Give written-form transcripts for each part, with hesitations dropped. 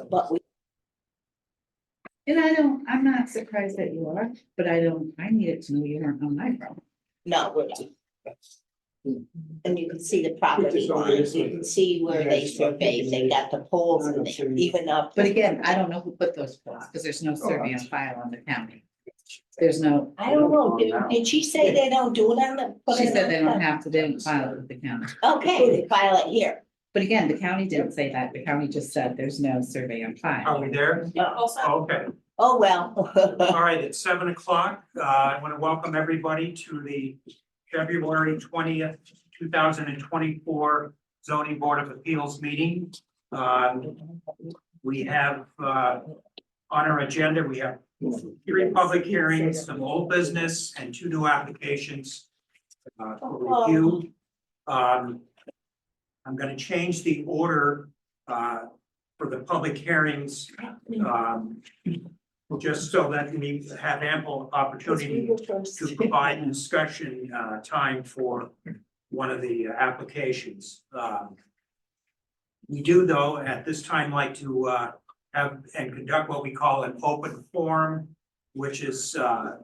But we, And I'm not surprised that you are, but I needed to know you weren't on my property. no, we're not. And you can see the property lines, you can see where they surveyed, they got the poles in there, even up. But again, I don't know who put those poles, because there's no survey on file on the county. There's no, I don't know, did she say they don't do it on the? put she it said on they the- don't have to, they don't file it with the county. Okay, they file it here. But again, the county didn't say that, the county just said there's no survey on Are file. we there? Okay, Oh, well. all right, it's 7 o'clock. I want to welcome everybody to the February 20th, 2024 zoning board of appeals meeting. We have, on our agenda, we have 3 public hearings, some old business and 2 new applications for review. I'm going to change the order for the public hearings, just so that we have ample opportunity to provide discussion time for one of the applications. We do, though, at this time like to have and conduct what we call an open forum, which is a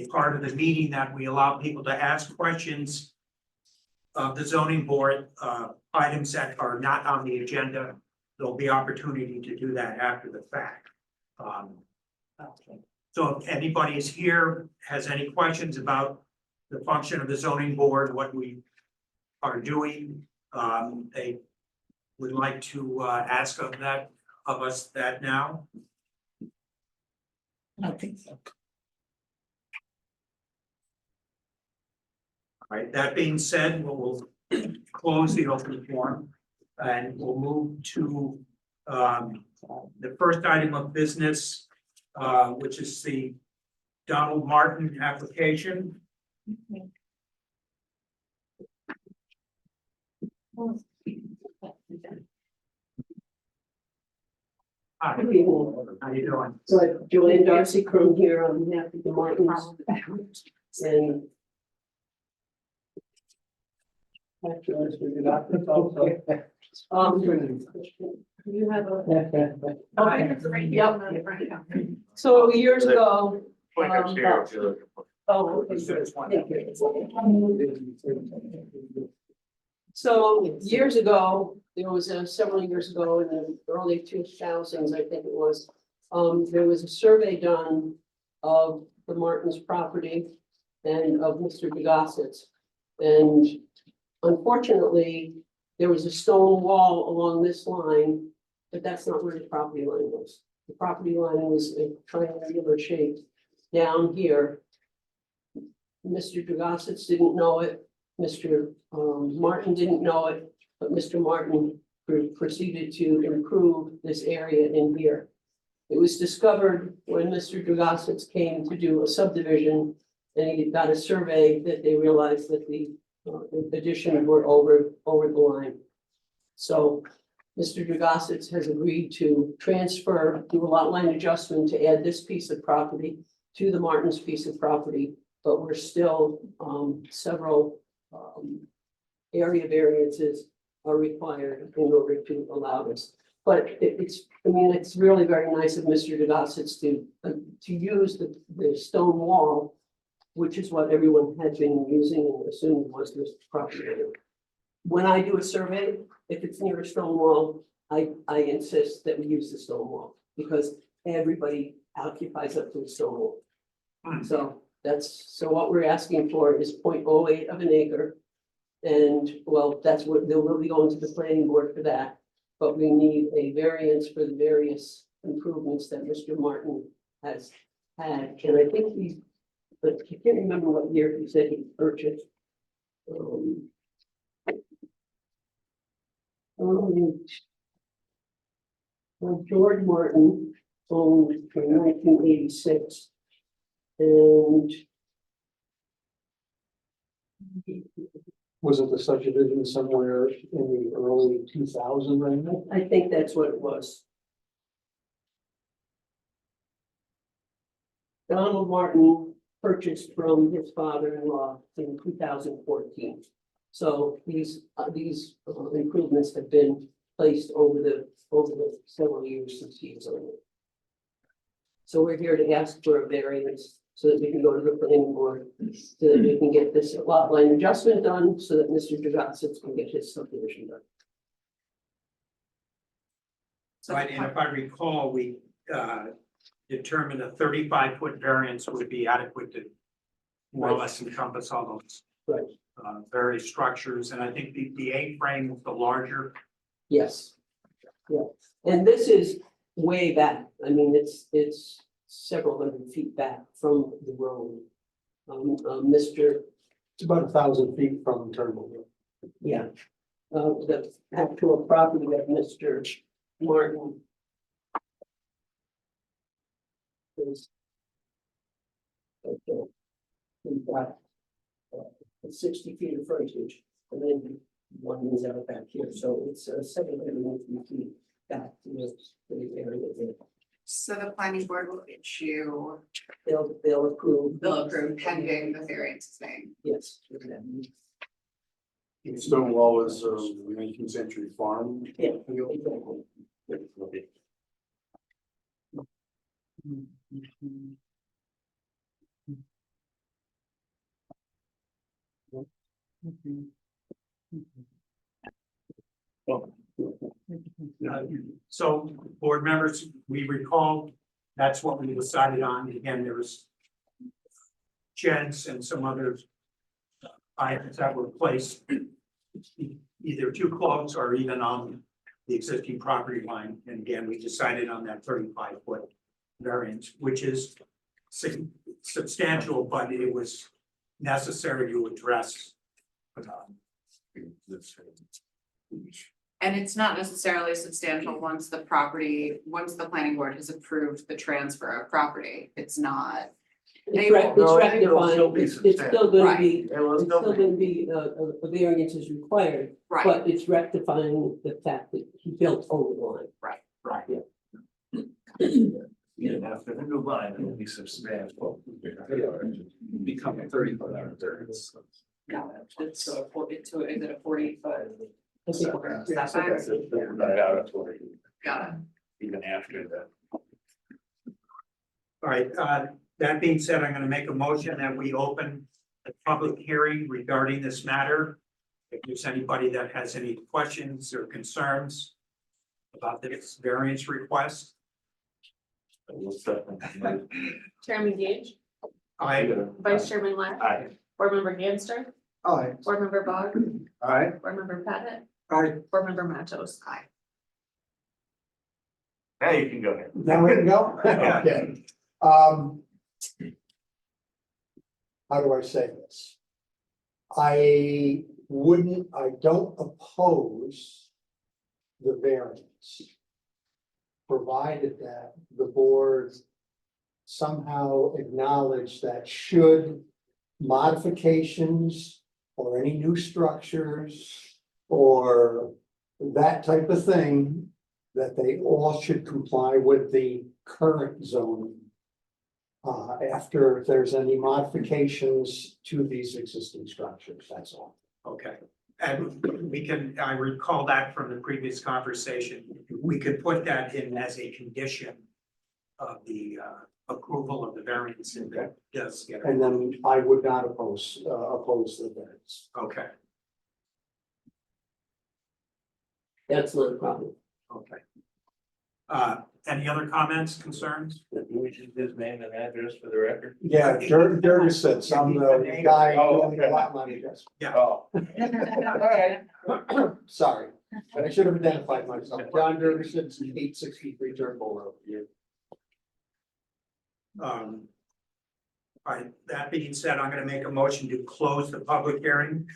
part of the meeting that we allow people to ask questions of the zoning board, items that are not on the agenda. There'll be opportunity to do that after the fact. So if anybody is here, has any questions about the function of the zoning board, what we are doing, they would like to ask of us that now. I don't think so. All right, that being said, we'll close the open forum and we'll move to the first item of business, which is the Donald Martin application. Hi, how you doing? So Joanne Darcy Crum here on behalf of the Martins. And. Actually, you have a. Yep. So years ago. Oh, okay. Thank you. So years ago, there was several years ago in the early 2000s, I think it was, there was a survey done of the Martins property and of Mr. Degossit's. And unfortunately, there was a stone wall along this line, but that's not where the property line was. The property line was a triangular shape down here. Mr. Degossit's didn't know it. Mr. Martin didn't know it, but Mr. Martin proceeded to improve this area in here. It was discovered when Mr. Degossit's came to do a subdivision and he got a survey that they realized that the addition were over the line. So Mr. Degossit's has agreed to transfer, do a lot line adjustment to add this piece of property to the Martins piece of property, but we're still several area variances are required in order to allow this. But it's really very nice of Mr. Degossit's to use the stone wall, which is what everyone had been using and assumed was this property. When I do a survey, if it's near a stone wall, I insist that we use the stone wall because everybody occupies up to the stone wall. So what we're asking for is 0.08 of an acre. And well, that's what they will be going to the planning board for that. But we need a variance for the various improvements that Mr. Martin has had. And I think but I can't remember what year he said he purchased. Well, George Martin owned in 1986. And Was it the subdivision somewhere in the early 2000s, right? I think that's what it was. Donald Martin purchased from his father-in-law in 2014. So these improvements have been placed over the several years since he's on it. So we're here to ask for a variance so that we can go to the planning board, so that we can get this lot line adjustment done, so that Mr. Dragotsits can get his subdivision done. Right, and if I recall, we determined a 35-foot variance would be adequate to more or less encompass all those Right. various structures, and I think the A-frame is the larger. Yes. Yeah, and this is way back. I mean, it's several hundred feet back from the road. Mr. It's about 1,000 feet from Turnbull Road. Yeah. The actual property that Mr. Martin. Is. Okay. We've got 60 feet of frontage, and then one is out back here, so it's 750 feet back to the area there. So the planning board will issue, They'll approve. they'll approve pending the variance is made. Yes. Stonewall is a 19th century farm. Yeah. So, board members, we recall, that's what we decided on. Again, there was sheds and some other items that were placed either too close or even on the existing property line. And again, we decided on that 35-foot variance, which is substantial, but it was necessary to address. And it's not necessarily substantial once the planning board has approved the transfer of property, it's not. They will- It's rectifying, it's still gonna Right. be, it's still gonna be, a variance is required, Right, but it's rectifying the fact that he built over the line. Right. After the new line, it will be substantial. Become a 30-foot variance. got it, it's so is it a 40-foot? I think- Setback? Right out of 40, Got it. even after that. All right, that being said, I'm gonna make a motion that we open a public hearing regarding this matter. If there's anybody that has any questions or concerns about this variance request, Chairman Gage, I, Vice Chairman Lack, Aye. Board Member Ganster, Aye. Board Member Bog, Aye. Board Member Pettit, Aye. Board Member Matos. Aye. Now you can go ahead. Now we can go? Yeah. Okay. How do I say this? I don't oppose the variance, provided that the board somehow acknowledge that should modifications or any new structures or that type of thing, that they all should comply with the current zoning. After if there's any modifications to these existing structures, that's all. okay. And we can, I recall that from the previous conversation, we could put that in as a condition of the approval of the variance, and that does get. And then I would not oppose the variance. Okay, That's not a problem. okay. Any other comments, concerns? We should just name an address for the record. Yeah, Jurgensen, I'm the guy doing the lot line adjustment. Oh. Sorry, I should have identified myself. John Jurgensen, 863 Turnbull Road. All right, that being said, I'm gonna make a motion to close the public hearing.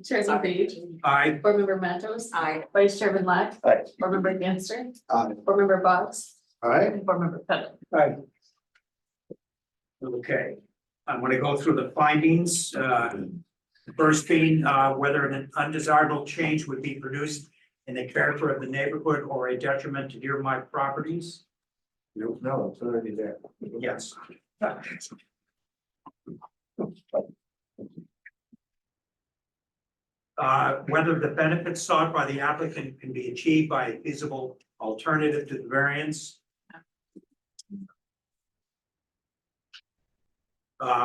Chairman Page, Aye. Board Member Matos. Aye. Vice Chairman Lack, Aye. Board Member Ganster, Aye. Board Member Boggs, Aye. and Board Member Pettit. Aye. Okay, I'm gonna go through the findings. First being, whether an undesirable change would be produced in the character of the neighborhood or a detriment to nearby properties. No, it's already there. Yes. Whether the benefits sought by the applicant can be achieved by a feasible alternative to the variance.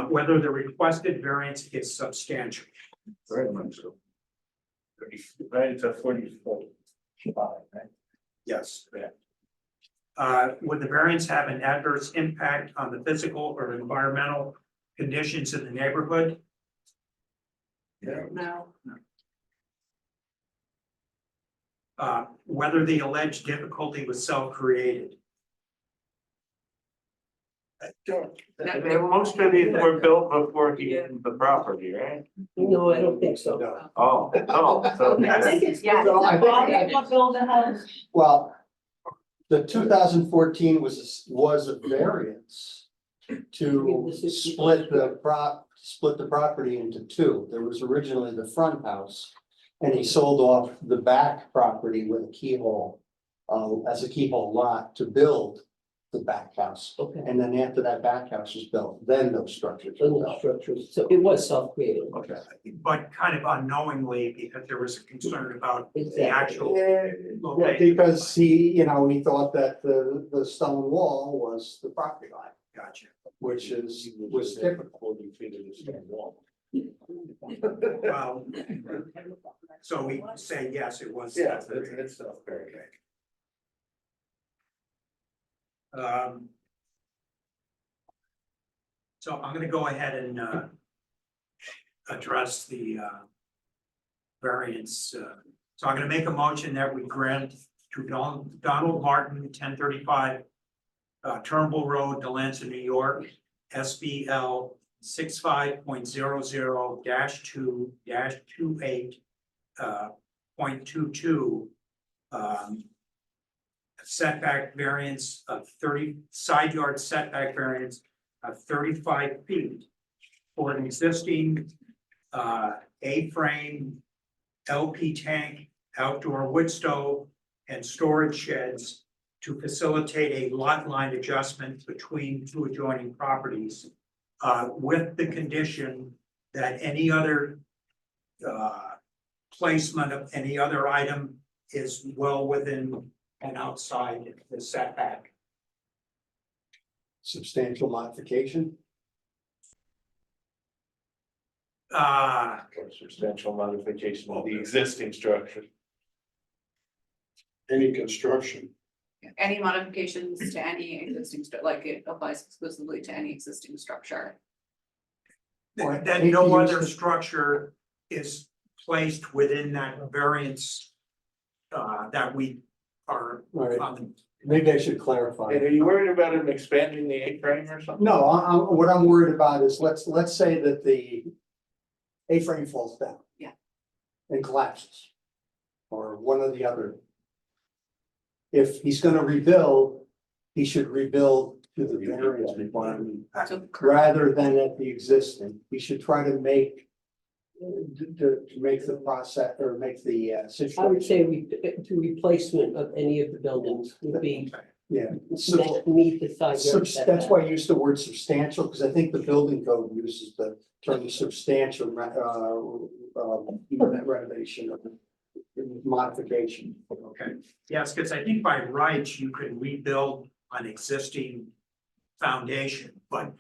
Whether the requested variance is substantial. Very much so. Right, it's a 44. Right? Yes. Yeah. Would the variance have an adverse impact on the physical or environmental conditions in the neighborhood? Yeah. No. Whether the alleged difficulty was self-created. Most of these were built before he owned the property, right? No, I don't think so. No. Oh, oh, so. I think it's, yeah. So I think- People build a house. Well, the 2014 was a variance to split the property into two. There was originally the front house. And he sold off the back property with a keyhole, as a keyhole lot to build the back house. Okay. And then after that back house was built, then those structures were built. Structures, so it was self-created. Okay. But kind of unknowingly, because there was a concern about the Exactly. actual Well, location. because he thought that the stone wall was the property line, Gotcha. which was typical. Well, so we say yes, it was. Yeah, it's very. So I'm gonna go ahead and address the variance. So I'm gonna make a motion that we grant to Donald Martin, 1035 Turnbull Road, Delancey, New York, SBL 65.00-2-28.22 setback variance of 30, side yard setback variance of 35 feet for an existing A-frame LP tank, outdoor wood stove, and storage sheds to facilitate a lot line adjustment between two adjoining properties, with the condition that any other placement of any other item is well within and outside the setback. Substantial modification. Substantial modification of the existing structure. Any construction. Any modifications to any existing, like it applies exclusively to any existing structure. Or That no use other the- structure is placed within that variance that we are All right, on. maybe I should clarify. And are you worried about him expanding the A-frame or something? No, what I'm worried about is, let's say that the A-frame falls down. Yeah. And collapses. Or one or the other. If he's gonna rebuild, he should rebuild to the variance requirement, So rather than at the existing. He should try to make to make the process, or make the I would situation, say to replacement of any of the buildings would be yeah. meet the side yard setback. That's why I used the word substantial, because I think the building code uses the term substantial renovation or modification. Okay, yes, because I think by rights, you could rebuild an existing foundation, but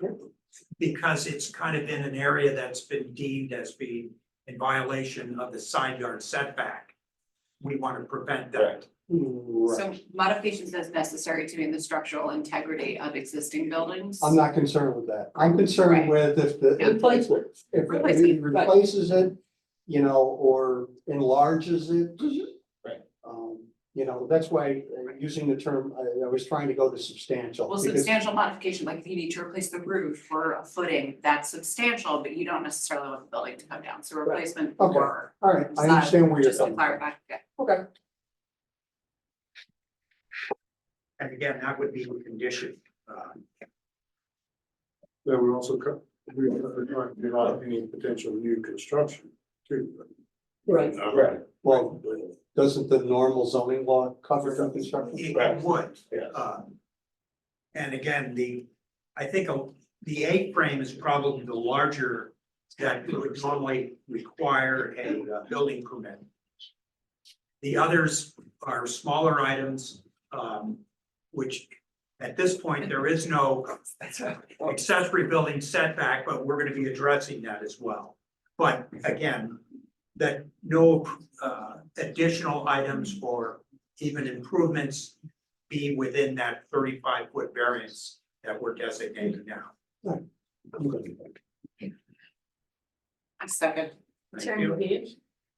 because it's kind of in an area that's been deemed as being in violation of the side yard setback, we want to prevent that. Right. So modifications as necessary to maintain the structural integrity of existing buildings. I'm not concerned with that. I'm concerned with if Replacement. if he Replacement, right. replaces it, or enlarges it. Right. That's why using the term, I was trying to go to substantial. Well, because- substantial modification, like if you need to replace the roof or a footing, that's substantial, but you don't necessarily want the building to come down, so replacement Okay. or. All right, I understand where you're Just to coming from. clarify, yeah. Okay. And again, that would be a condition. That would also without any potential new construction too. Right. Right. Well, doesn't the normal zoning law cover new construction? It would. Yeah. And again, I think the A-frame is probably the larger that would normally require a building permit. The others are smaller items, which at this point, there is no accessory building setback, but we're gonna be addressing that as well. But again, that no additional items or even improvements be within that 35-foot variance that we're designating now. A second. Thank Chairman you. Page,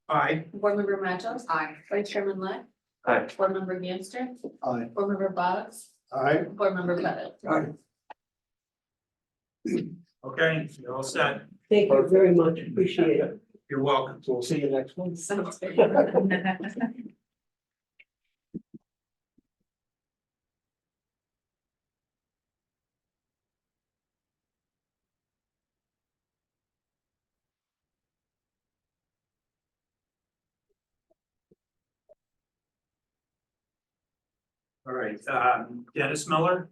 Aye. Board Member Matos, Aye. Vice Chairman Leck, Aye. Board Member Ganster, Aye. Board Member Box, I, Board Member Pettit. Okay, you're all set. Thank you very much, appreciate it. You're welcome. So we'll see you next one. Sounds good. All right, Dennis Miller.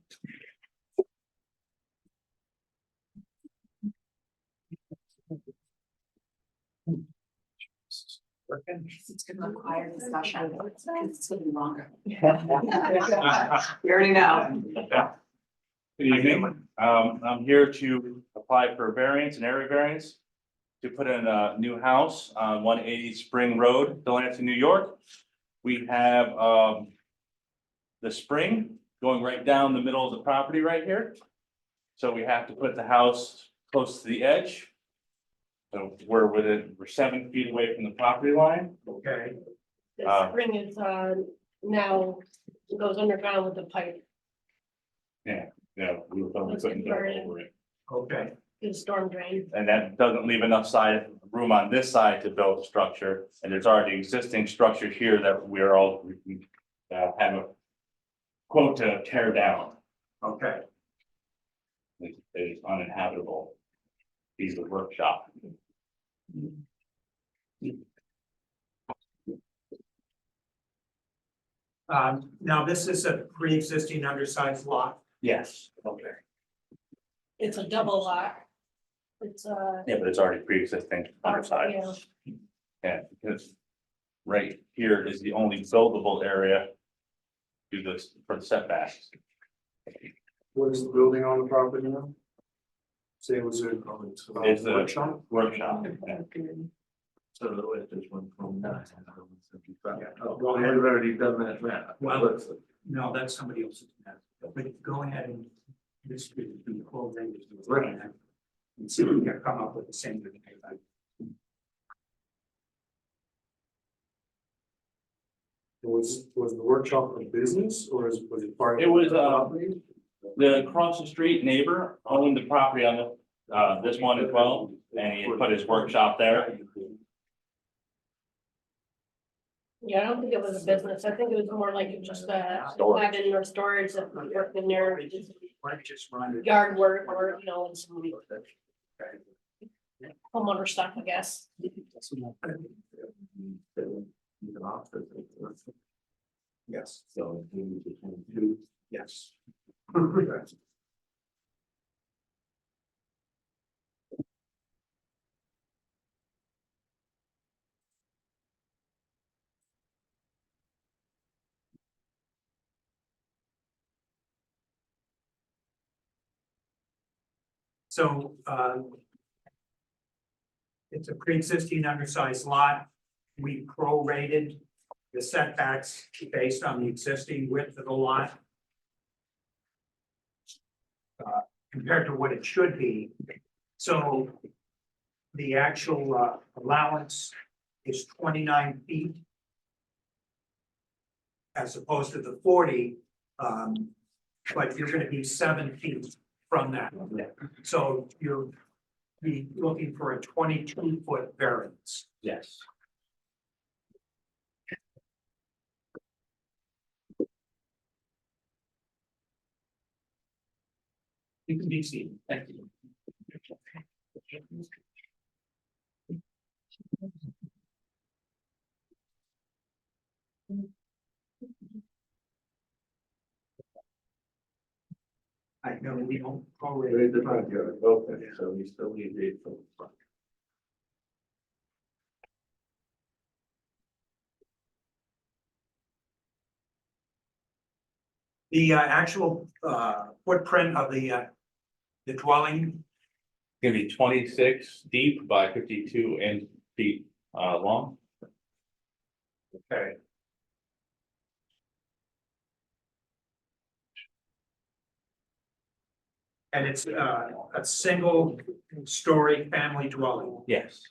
It's gonna require discussion. It's gonna be longer. You You already know. Good evening. I'm here to apply for a variance, an area variance, to put in a new house on 180 Spring Road, Delancey, New York. We have, the spring going right down the middle of the property right here. So we have to put the house close to the edge. So we're 7 feet away from the property line. Okay, The spring is now goes underground with the pipe, Yeah, we were probably putting dirt over it. okay, the storm drain. And that doesn't leave enough room on this side to build a structure, and there's already existing structure here that we're all, have a quote to tear down. okay. It is uninhabitable. Piece of workshop. Now this is a pre-existing undersized lot. Yes. Okay. It's a double lot. It's Yeah, but it's already pre-existing underside. yeah. Yeah, because right here is the only buildable area. Do this for the setbacks. what is the building on the property now? Say it was a. It's a workshop? workshop. Yeah. So the way there's one from nine. Go ahead. I've already done that map. Well, no, that's somebody else's map, but go ahead and this could be called. And see if we can come up with the same. Was the workshop a business or was it part of? It was, the property? The across the street neighbor owned the property on the, this one as well, and he had put his workshop there. Yeah, I don't think it was a business. I think it was more like just Storage. having or storage that worked in there, Why don't you just run it? yard work or, you know, and some homeowner stuff, I guess. Yes, So. yes. So, it's a pre-existing undersized lot. We prorated the setbacks based on the existing width of the lot. Compared to what it should be. So the actual allowance is 29 feet. As opposed to the 40, but you're gonna be 7 feet from that. So you'll be looking for a 22-foot variance. Yes. You can be seated. Thank you. I know we don't already. Okay, so we still need date for the front. The actual footprint of the dwelling, Gonna be 26 deep by 52 feet long. okay. And it's a single story family dwelling. Yes.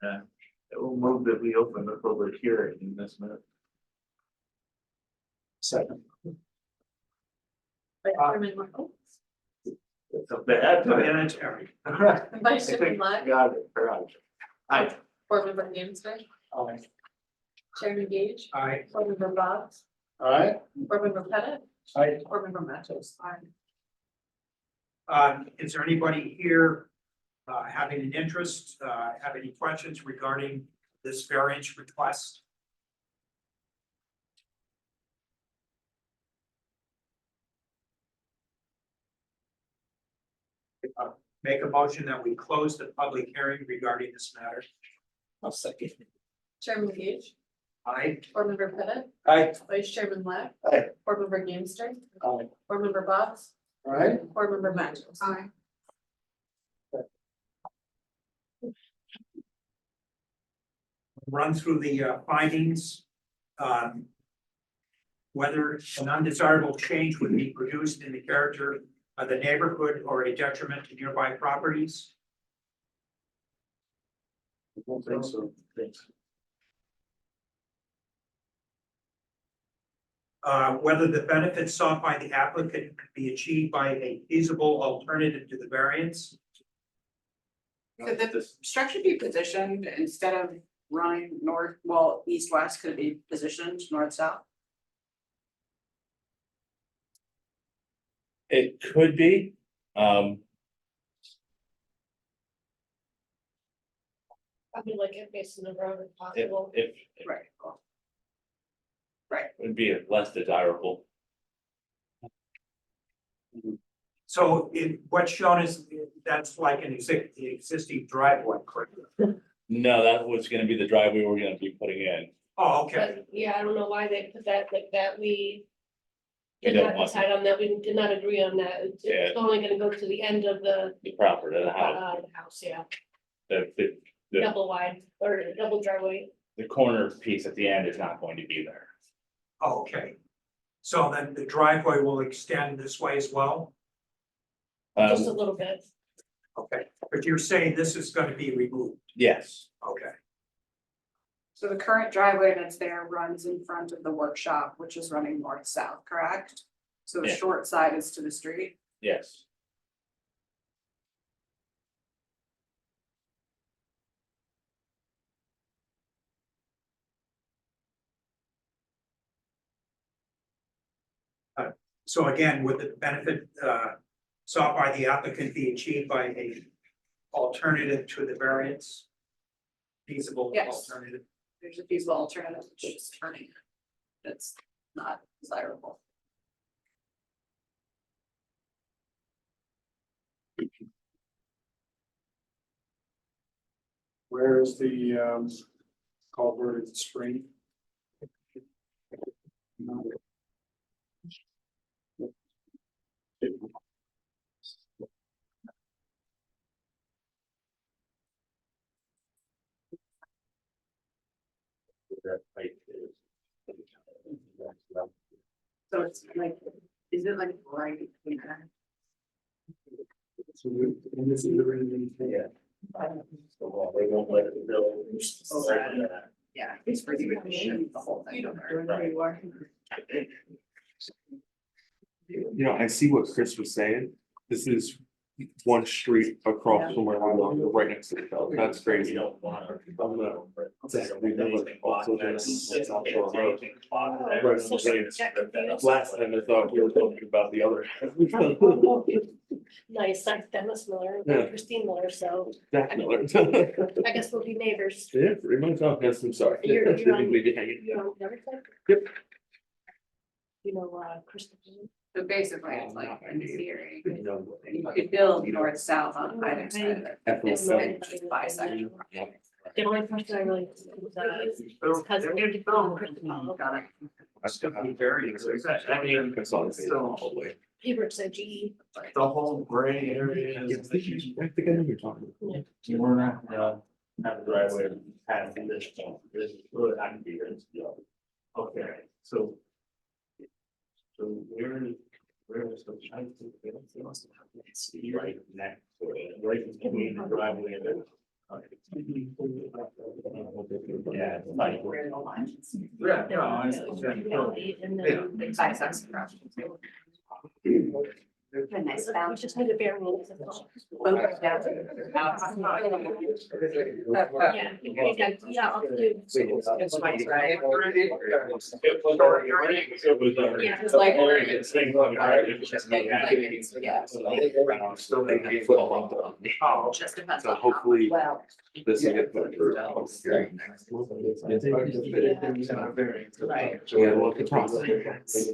It will move that we open the public hearing in this minute. Second. Vice Chairman Markle, It's a bad. Sanitary. Vice Chairman Black, Got it, Aye. Board Member Amster, Chairman Gage, Aye. Board Member Boggs, All right, Board Member Pettit, Aye. Board Member Mattos. Is there anybody here having an interest, have any questions regarding this variance request? Make a motion that we close the public hearing regarding this matter. I'll second. Chairman Gage, Aye. Board Member Pettit, Aye. Vice Chairman Black, Aye. Board Member Amster, Aye. Board Member Boggs, All right. Board Member Mattos. Run through the findings. Whether an undesirable change would be produced in the character of the neighborhood or a detriment to nearby properties. I don't think so. Whether the benefits sought by the applicant could be achieved by a feasible alternative to the variance. Could the structure be positioned instead of running north, well, east-west, could it be positioned north-south? It could be, Probably like it facing the road if possible. if Right. it would be less desirable. So what's shown is that's like an existing driveway, correct? No, that was gonna be the driveway we're gonna be putting in. Oh, okay, But yeah, I don't know why they put that like that. We We did don't not want decide on that. We did not agree on that. It's Yeah. only gonna go to the end of the The property, the house, house, yeah, the double wide or double driveway. the corner piece at the end is not going to be there. oh, okay. So then the driveway will extend this way as well? Just a Um, little bit. Okay, but you're saying this is gonna be removed, yes, okay? So the current driveway that's there runs in front of the workshop, which is running north-south, correct? So the Yeah. short side is to the street? yes. So again, would the benefit sought by the applicant be achieved by a alternative to the variance? Feasible Yes. alternative? There's a feasible alternative, which is turning. That's not desirable. Where is the culvert at the spring? So it's like, is it like right in there? And this is the rain. Yeah. They won't let it build. Yeah, it's pretty much the whole thing. You don't know where you are. You know, I see what Chris was saying. This is one street across from where I live, right next to the hill. That's crazy. I'm gonna- exactly, but also there's- it's on Shore Road. Right, I'm saying, last time I thought we were talking about the other. Nice, that's Dennis Miller, Yeah. Christine Miller, so Jack Miller. I guess we'll be neighbors. Yeah, pretty much. Oh, yes, I'm sorry. You're on- Didn't leave you hanging. You know, everything? Yep. You know, Christopher. So basically, it's like in theory, No. you could build north, south on either side of it. It's just bisectional. The only person I really. His cousin. Got it. I still have variances. I mean, consolidated all the way. He works at GE. The whole gray area is. I think I know what you're talking about. You were not, have a driveway past this really not gonna be here, okay, so. So where is the child? Right next to it, right between the driveway and the. Yeah, it's like. Yeah, no, And then. It's bisects across. A nice We balance. just need a variance. Yeah, I'll do. It's twice, right? Yeah. It's like- Oh, Just depends so on. hopefully Well. this will get put through. Right. So we have a look at process.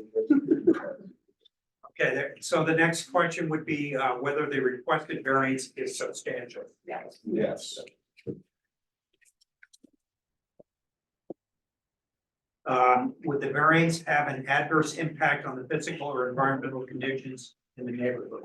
Okay, so the next question would be whether the requested variance is substantial. Yes. Would the variance have an adverse impact on the physical or environmental conditions in the neighborhood?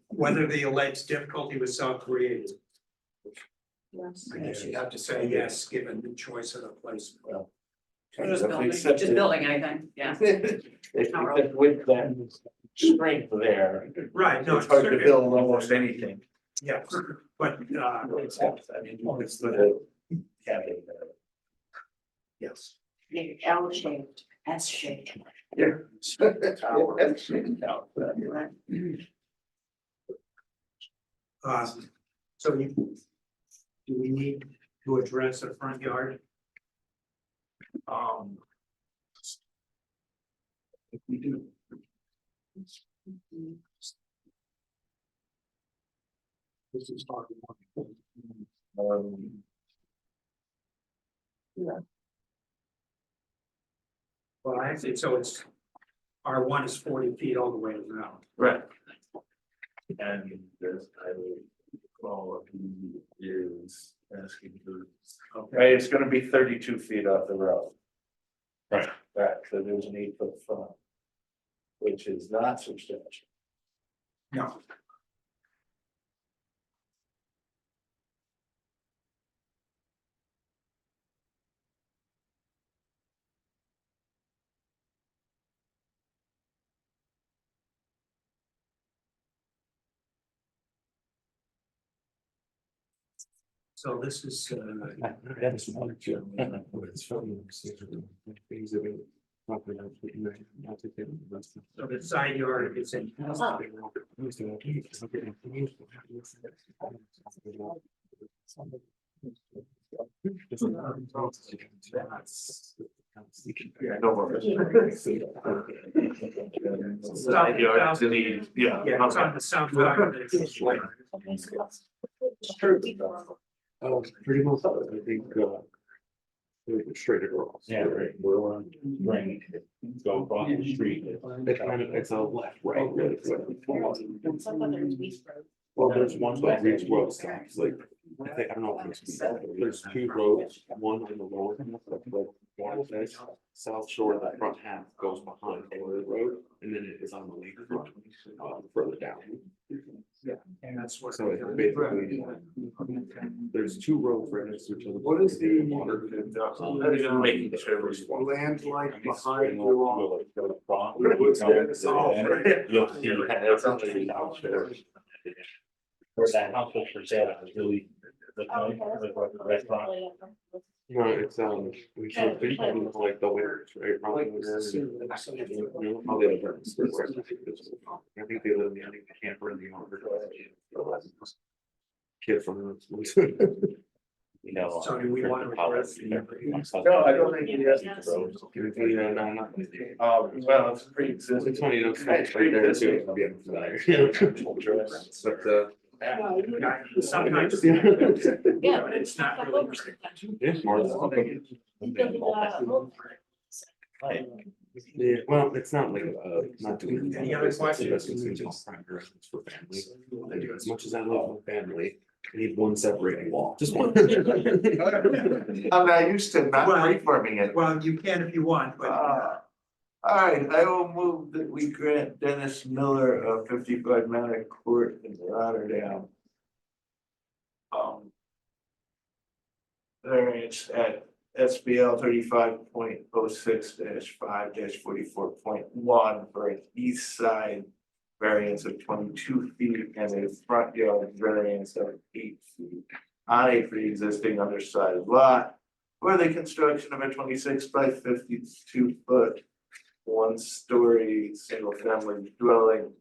Whether the alleged difficulty was self-created. I guess you have to say yes, given the choice of the placement. Just building anything, yeah. With that strength there. Right, no, It's hard to certainly- build almost anything. Yeah, but, I mean, it's the. yes. L shaped, S shaped. Yeah. So do we need to address the front yard? If we do. This is hard. Well, actually, so it's, R1 is 40 feet all the way around. Right. And this, I would call is asking for. Right, it's gonna be 32 feet off the road. Right. Right, so there's an 8-foot front. Which is not substantial. No. So this is, That's one, Joe. It's funny. Things of it. so the side yard is in, Yeah, no worries. Side yard to the, yeah. yeah, it's on the south side of the. Oh, pretty much, I think, straight across. Yeah, right, we're on, right, go across the street. It's kind of, it's a left, right, really. Some others we spread. Well, there's one that reads road stops, like, I don't know if it's, there's two roads, one on the lower, like, one says South Shore, the front half goes behind the road, and then it is on the lake front, further down. Yeah, and that's what. So it's basically, there's two roads right next to each other. What is the- Water. Making sure it's- Land like behind you all. You'll see, it's on the downstairs. Where that house was for sale, it was really, the restaurant. No, it's, we should, we can like the winners, right? Probably winners. Probably the winners. I think they live in the camper in the yard. Kid from. You know. So do we want to address No, I don't think he has. Yeah, no, not. Well, it's pretty existing. It's funny, you know, it's right there too. It'll be familiar. But, sometimes, Yeah. it's not really. yeah, more. Yeah, well, it's not like, not doing. Any other questions? It's just private residence for family. I do as much as I love my family, I need one separating wall, just one. I'm not used to not Well, reforming it. Well, you can if you want, but All right, I will move that we grant Dennis Miller of 55 Manor Court in Rotterdam. Variance at SBL 35.06-5-44.1 for an east side variance of 22 feet and a front yard variance of 8 feet on a pre-existing undersized lot for the construction of a 26 by 52 foot, 1-story, single family dwelling.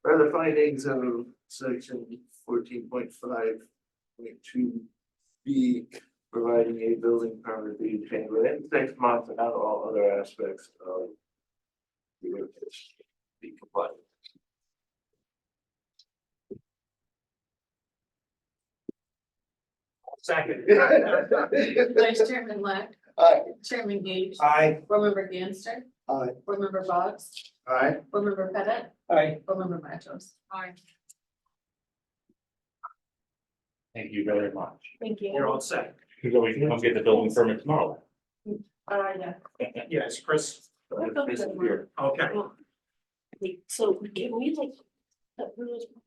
For the findings of section 14.5.2B, providing a building permit be obtained within 6 months and all other aspects of the be compliant. second. Vice Chairman Leck. Aye. Chairman Gage. I, Board Member Ganster. Aye. Board Member Boggs. Aye. Board Member Pettit. I, Board Member Matos. Aye. Thank you very much. Thank you. you're all set. So we can come get the building permit tomorrow. Yeah. Yes, Chris, okay. So can we like,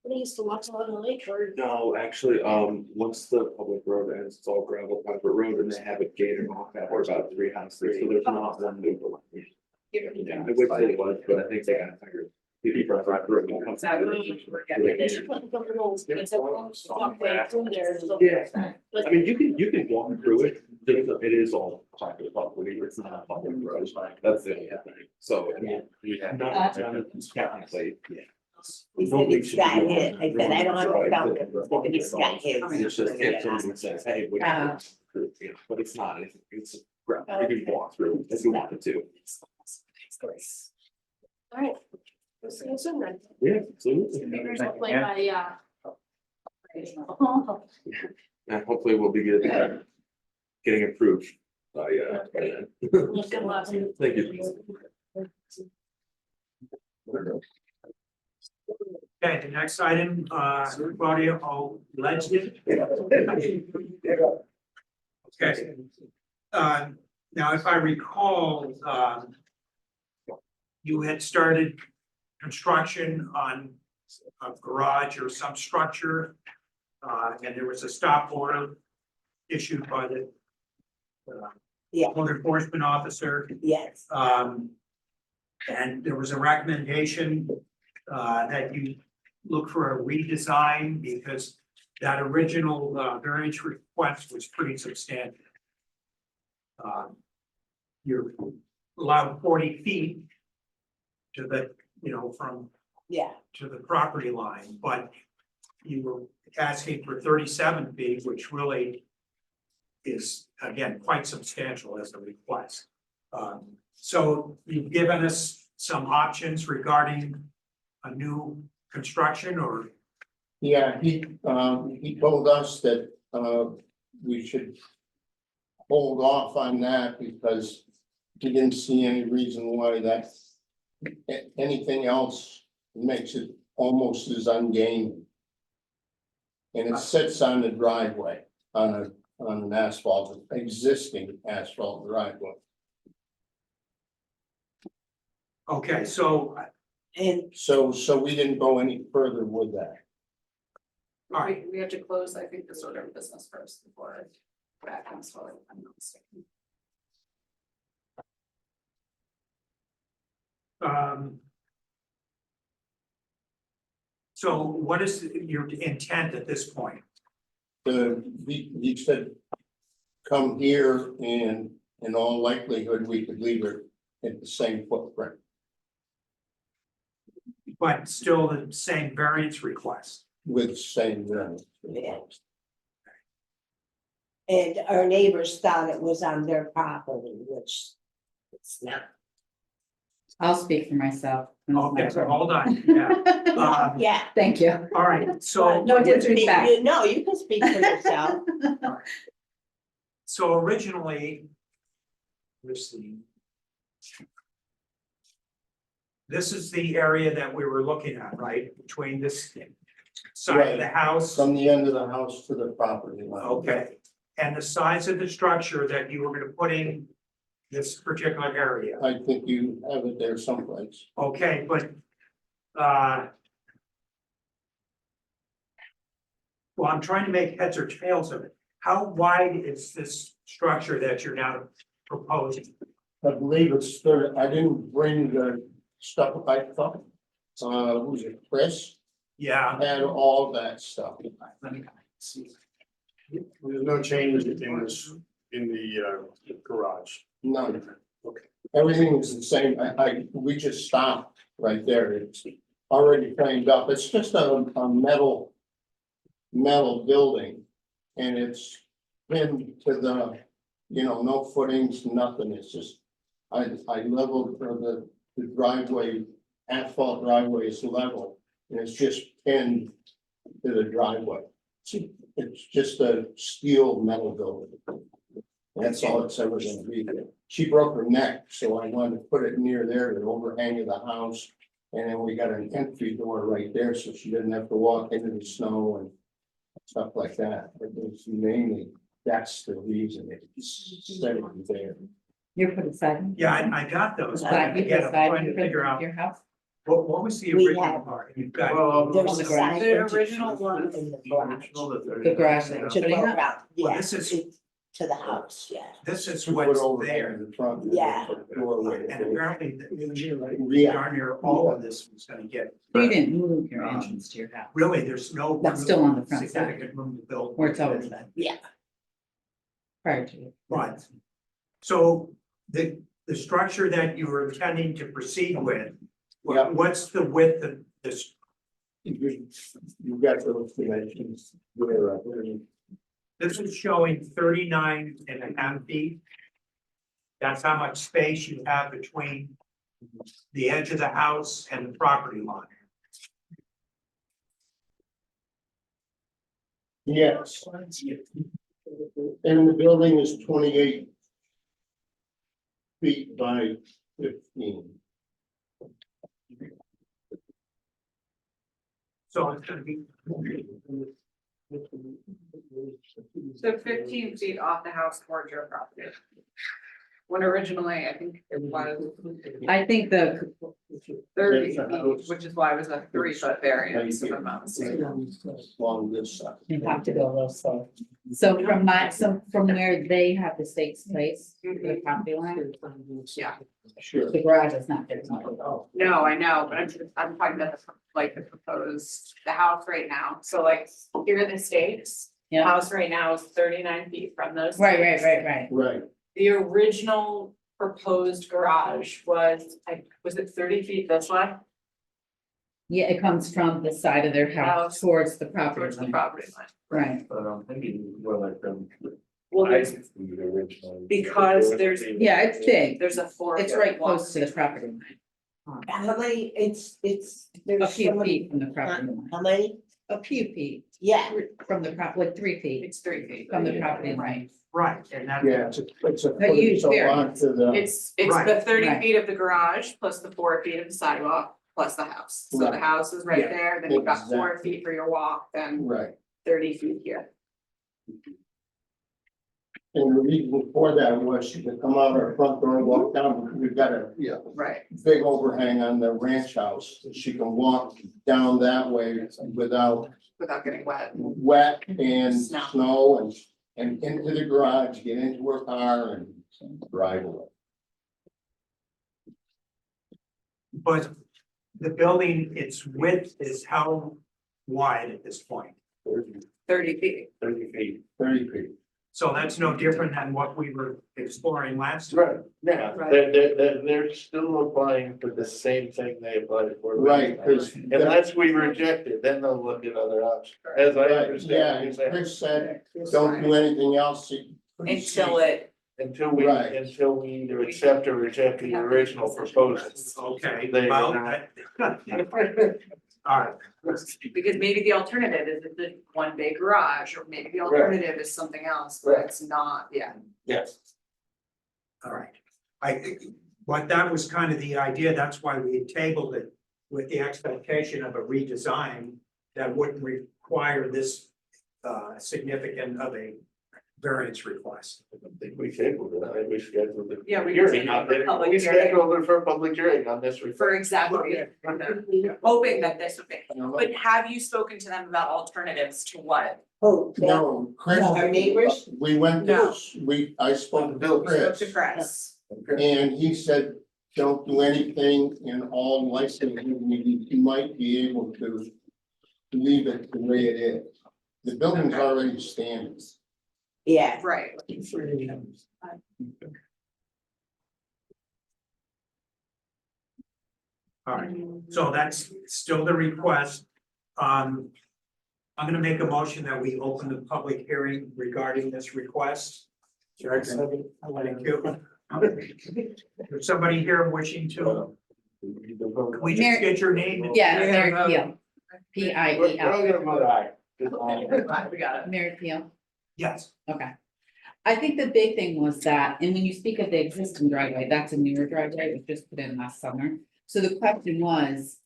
please to watch along the lake or? No, actually, once the public road ends, it's all gravel private road and they have it gated off after about 3 houses, so there's not one new one. Yeah, I would say it was, but I think they got tired. People drive right through it. and come They should put the little, it's a walkway through there. So- Yeah. But I mean, you can walk through it, it is all private property, it's not a public road, that's the only thing, so. I mean, not technically, yeah. He said it's got hit. I said, I don't have a problem. It's got hit. It's just, if someone says, hey, what do you do? But it's not, it's, you can walk through if you wanted to. All right. We'll see you soon then. Yeah, absolutely. Fingers will play by, And hopefully we'll be getting approved by then. Good luck. Thank you. Okay, the next item, Claudia Legend. Okay. Now, if I recall, you had started construction on a garage or some structure. And there was a stop order issued by the Yeah. code enforcement officer. Yes, And there was a recommendation that you look for a redesign because that original variance request was pretty substantial. You're allowed 40 feet to the, from yeah, to the property line, but you were asking for 37 feet, which really is, again, quite substantial as a request. So you've given us some options regarding a new construction or? Yeah, he told us that, we should hold off on that because he didn't see any reason why that, anything else makes it almost as ungainly. And it sits on the driveway, on an asphalt, existing asphalt driveway. Okay, so, and So we didn't go any further with that. all right, We have to close, I think, this order of business first before that comes forward. I'm not mistaken. So what is your intent at this point? You said, come here and in all likelihood, we could leave it at the same footprint. But still the same variance request? With the same, Yeah. And our neighbors thought it was on their property, which it's not. I'll speak for myself. Okay, so hold on, yeah. Yeah. Thank you. All right, so. No disrespect. No, you can speak for yourself. So originally. Let's see. This is the area that we were looking at, right, between this side of the house, from the end of the house to the property line. okay. And the size of the structure that you were gonna put in this particular area, I think you have it there someplace. okay, but. Well, I'm trying to make heads or tails of it. How wide is this structure that you're now proposing? I believe it's 30. I didn't bring the stuff I thought. Who's it, Chris? Yeah, Had all that stuff. let me see. There's no changes in this, in the garage. None. Okay. Everything is the same. We just stopped right there. It's already framed up. It's just a metal building. And it's pinned to the, no footings, nothing. It's just, I leveled for the driveway, asphalt driveway is level. And it's just pinned to the driveway. It's just a steel metal building. That's all it's ever gonna be. She broke her neck, so I wanted to put it near there, the overhang of the house. And then we got an entry door right there, so she didn't have to walk into the snow and stuff like that. It was mainly, that's the reason it's set there. You're putting siding? Yeah, I got those. Side, you Again, put I'm siding trying to figure out, your house? what was the We original have- part? You've got, Well, There's a the garage. side. The entrance original one. in the garage. The garage that To you're go putting up? around, Well, yeah, this is- to the house, yeah. this is Put what's over there. in the front. Yeah. Doorway. And apparently, Yeah. darn near all of this was gonna get, You didn't move your entrance to your house. really, there's no. That's still on the front side. Significant room to build. Where it's always been. Yeah. Prior to. Right. So the structure that you were intending to proceed with, Yeah. what's the width of this? You got those dimensions. Where, This is showing 39.5 feet. That's how much space you have between the edge of the house and the property line. Yes. And the building is 28 feet by 15. So it's gonna be. So 15 feet off the house towards your property. When originally, I think it was I think the, 30 That's a feet, house. which is why it was a 3-foot variance, if I'm not mistaken. Along this side. you have to go a little slow. So from where they have the state's place, to the property line, Yeah, Sure. the garage is not there. no, I know, but I'm talking about the proposed, the house right now. So like, here are the stakes. The Yeah. house right now is 39 feet from those. Right. stakes. Right. The original proposed garage was, was it 30 feet this way? Yeah, it comes from the side of their house towards the property Towards the line. property line. Right, But I'm thinking more like Well, there's, because there's, yeah, it's big. there's a 4. It's right close to the property line, How many, it's, a there's few so many, feet from the property line, how many? a few feet Yeah, from the like 3 feet It's 3 feet. from the property line. Right, and that. Yeah, it's a. A huge so on variance. to the. It's Right. the 30 Right. feet of the garage plus the 4 feet of the sidewalk plus the house. So the Right. house is right Yeah. there, then you've got 4 Exactly. feet for your walk, then Right. 30 feet here. And the reason for that was she could come out our front door and walk down. We've got a Right. big overhang on the ranch house. She can walk down that way without Without getting wet. wet and Snow. snow and into the garage, get into her car and drive away. But the building, its width is how wide at this point. 30 feet. 30 feet. 30 feet. So that's no different than what we were exploring last time. Right, yeah, Right. they're still applying for the same thing they applied for. Right, because. Unless we reject it, then they'll look at other options, as I Yeah, understand. what you're saying. Chris said, don't do anything else. Until it, Until we either accept or reject the original proposal. Okay, They- well, all right, because maybe the alternative is the one big garage, or maybe the alternative is something else, but Right. it's not, yeah. Yes. all right. But that was kind of the idea, that's why we had tabled it with the expectation of a redesign that wouldn't require this significant of a variance request. I don't think we tabled it, I think we scheduled it. Yeah, we Hearing on it. public We hearing. scheduled it for a public hearing on this. For exactly, hoping that this would be, but have you spoken to them about alternatives to what? Oh, yeah. No, Chris. Our neighbors? We went No. to, I spoke to Spoke Chris. to Chris. And he said, don't do anything in all likelihood, you might be able to leave it the way it is. The building's already standing. Yeah. Right. All right, so that's still the request. I'm gonna make a motion that we open the public hearing regarding this request. Thank you. There's somebody here wishing to, can we just get your name? Yeah, Yeah, Mary vote. Peel. We're P-I-E-L, all gonna vote aye. We got it. Mary Peel, Yes, okay. I think the big thing was that, and when you speak of the existing driveway, that's a newer driveway, it was just put in last summer. So the question was,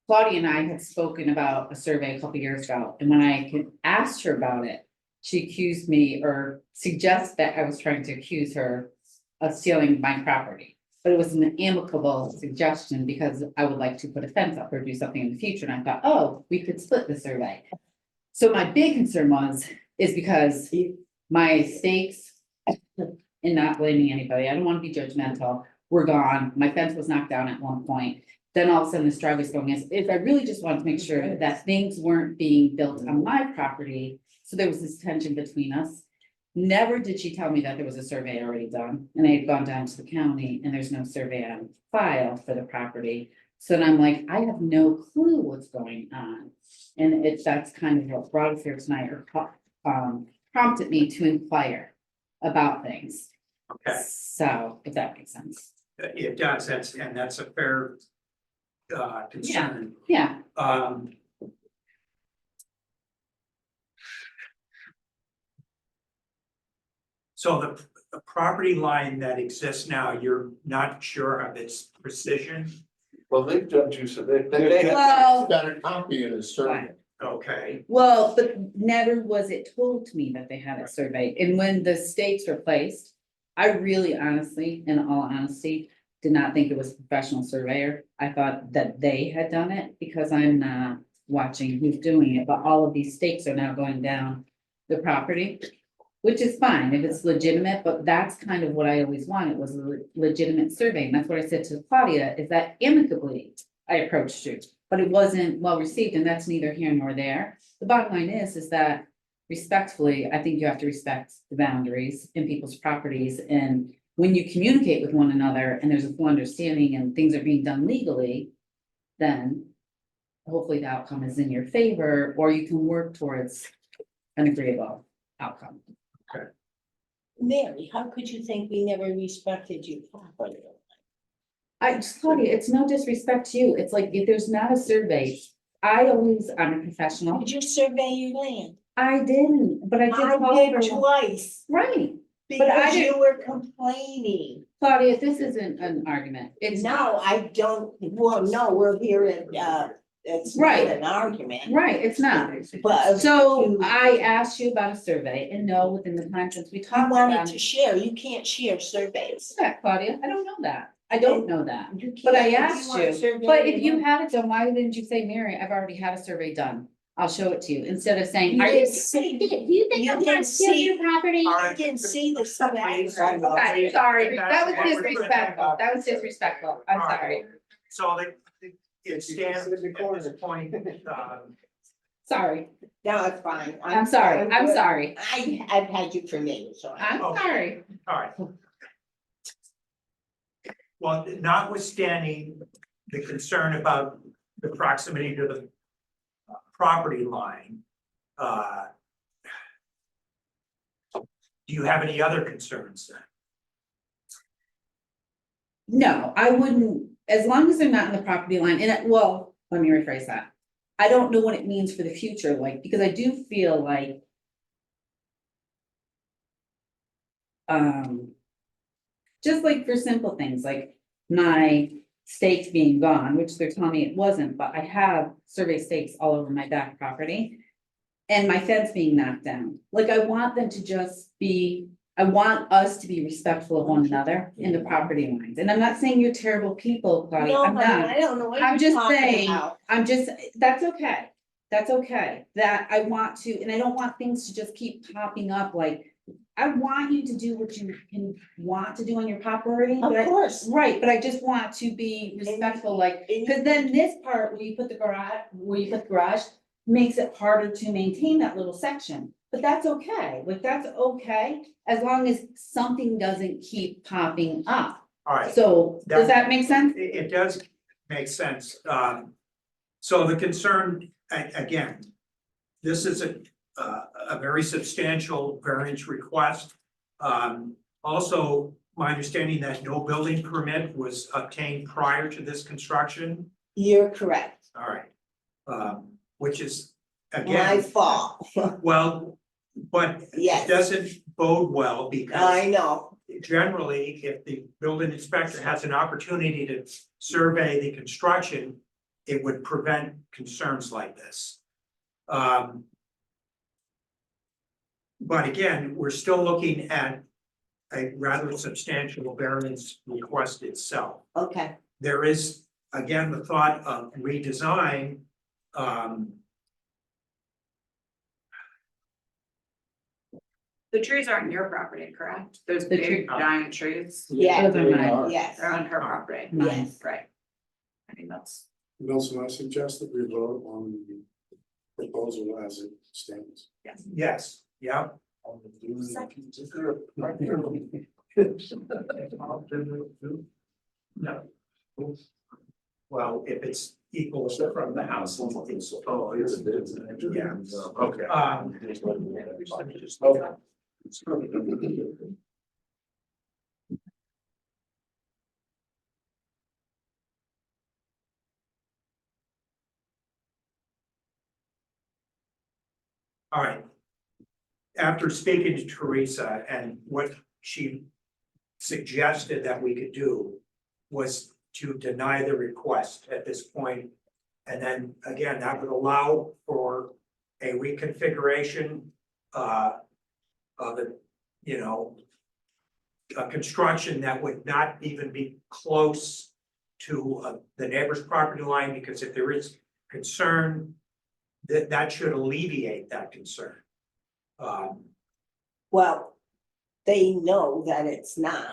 Claudia and I had spoken about a survey a couple years ago, and when I asked her about it, she accused me or suggested that I was trying to accuse her of stealing my property. But it was an amicable suggestion because I would like to put a fence up or do something in the future, and I thought, oh, we could split the survey. So my big concern is because my stakes, and not blaming anybody, I don't wanna be judgmental, were gone, my fence was knocked down at one point. Then all of a sudden this driveway's going in, if I really just wanted to make sure that things weren't being built on my property, so there was this tension between us. Never did she tell me that there was a survey already done, and I had gone down to the county and there's no survey on file for the property. So then I'm like, I have no clue what's going on. And that's kind of what brought us here tonight, or prompted me to inquire about things. okay, So, if that makes sense. it does, that's a fair concern. Yeah, So the property line that exists now, you're not sure of its precision, Well, they've done two, so they. well, Got a copy of the survey. okay? but never was it told to me that they had it surveyed. And when the stakes were placed, I really honestly, in all honesty, did not think it was a professional surveyor. I thought that they had done it because I'm not watching who's doing it, but all of these stakes are now going down the property. Which is fine if it's legitimate, but that's kind of what I always wanted, was a legitimate survey, and that's what I said to Claudia, is that amicably I approached you. But it wasn't well received, and that's neither here nor there. The bottom line is that respectfully, I think you have to respect the boundaries in people's properties, and when you communicate with one another and there's a full understanding and things are being done legally, then hopefully the outcome is in your favor, or you can work towards an agreeable outcome. Mary, how could you think we never respected your property? Claudia, it's no disrespect to you. It's like, if there's not a survey, I'm a professional. Did you survey your land? I didn't, but I did. I call did for one. twice, Right, I because didn't- you were complaining. Claudia, this isn't an argument. It's No, I don't, well, no, we're here at, it's not Right. an argument, Right, it's not. but. So you- I asked you about a survey, and no, within the time since we I talked wanted about to it. share, you can't share surveys. Yeah, Claudia, I don't know that. I don't know that. You can't- But I if you asked want a you, survey, but if you want- had it done, why didn't you say, Mary, I've already had a survey done? I'll show it to you, instead of saying, You are you? didn't see, Do you think You I'm didn't trying to steal see- your property? you didn't see the surveys. Okay, sorry, that was disrespectful, that was disrespectful, I'm sorry. So it stands at this point, Sorry, No, it's fine. I'm sorry, I'm good. sorry, I've had you for me, so. I'm sorry. All right. Well, notwithstanding the concern about the proximity to the property line, do you have any other concerns then? No, I wouldn't, as long as they're not in the property line, well, let me rephrase that. I don't know what it means for the future, like, because I do feel like. Just like for simple things, like my stakes being gone, which they're telling me it wasn't, but I have survey stakes all over my back property. And my fence being knocked down, like I want them to just be, I want us to be respectful of one another in the property lines, and I'm not saying you're terrible people, Claudia, No, I'm honey, not. I don't know what I'm you're just talking saying, about. that's okay, that's okay, that I want to, and I don't want things to just keep popping up, like. I want you to do what you can want to do on your property, Of but course. right, but I just want to be respectful, like, And- cause then this part where you put the garage. Makes it harder to maintain that little section, but that's okay, like, that's okay, as long as something doesn't keep popping up. All right. So, does that make sense? It does make sense. So the concern, again, this is a very substantial variance request. Also, my understanding that no building permit was obtained prior to this construction. You're correct. All right. Which is, My again, fault. well, but it Yes, doesn't bode well I because know. generally, if the building inspector has an opportunity to survey the construction, it would prevent concerns like this. But again, we're still looking at a rather substantial variance request itself. Okay, There is, again, the thought of redesign. The trees aren't your property, correct? Those The big giant trees, yeah, Those are mine. yes, they're on her property, yes. right? I think that's, Nelson, I suggest that we vote on the proposal as it stands. Yes, yeah. No. Well, if it's equal from the house. It's, Oh, it's, yeah. okay. All right. After speaking to Teresa and what she suggested that we could do was to deny the request at this point. And then again, that would allow for a reconfiguration of it, you know, a construction that would not even be close to the neighbor's property line, because if there is concern, that should alleviate that concern. Well, they know that it's not.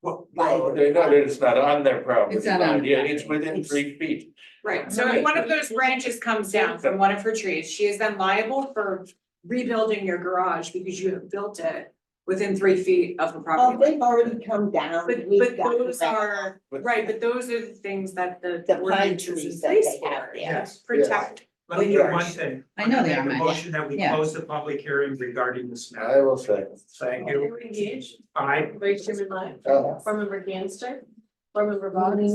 Well, No, they know that it's not on their property. It's not on- Yeah, it's within 3 feet. right, so if one of those branches comes down from one of her trees, she is then liable for rebuilding your garage because you have built it within 3 feet of the Oh, property line. they've already come down. But We've got the those rest. are, right, but those are the things that the The pine ordinance is in trees that place they have for, there. yes, protect. let me do one thing. I know they Make are, a Matt. motion that we Yeah. close the public hearing regarding this I matter. will say. Thank you. Are we engaged? I, Vice Chairman Lai, Oh. Board Member Ganster, Board Member Boggs,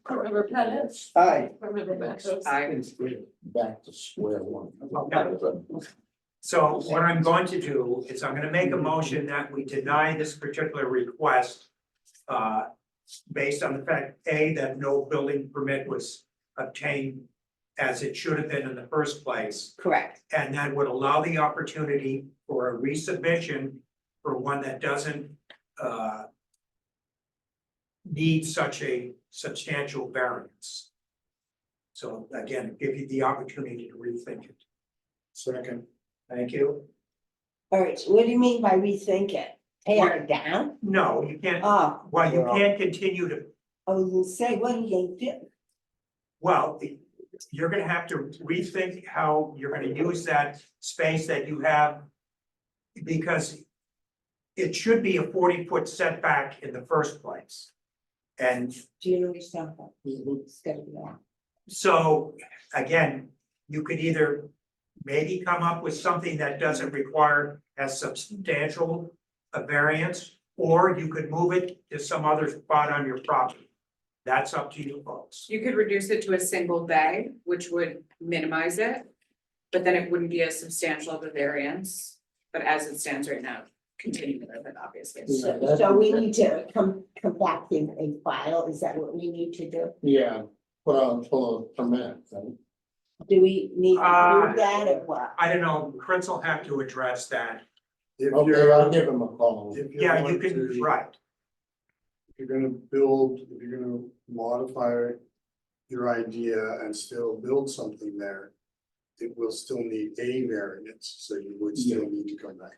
Board Member Pettit, Aye. Board Member Matos. Back to square one. so what I'm going to do is I'm gonna make a motion that we deny this particular request. Based on the fact, A, that no building permit was obtained as it should have been in the first place. Correct. And that would allow the opportunity for a resubmission for one that doesn't need such a substantial variance. So again, give you the opportunity to rethink it. Second. Thank you. All right, so what do you mean by rethink it? Tear it down? No, you can't, Oh, well, you can't continue to, you say, what do you do? well, you're gonna have to rethink how you're gonna use that space that you have. Because it should be a 40-foot setback in the first place. And Do you understand that? It's gonna be on. so, again, you could either maybe come up with something that doesn't require as substantial a variance, or you could move it to some other spot on your property. That's up to you folks. You could reduce it to a single bay, which would minimize it. But then it wouldn't be as substantial of a variance, but as it stands right now, continue with it, obviously. Yeah, So we need to come back in a file, is that what we need to do? Yeah, put on full of permit, right? Do we need to do that or what? I don't know, Chris will have to address that. Okay, I'll give him a call. Yeah, you can, right. If you're gonna modify your idea and still build something there, it will still need a variance, so you would still need to come back.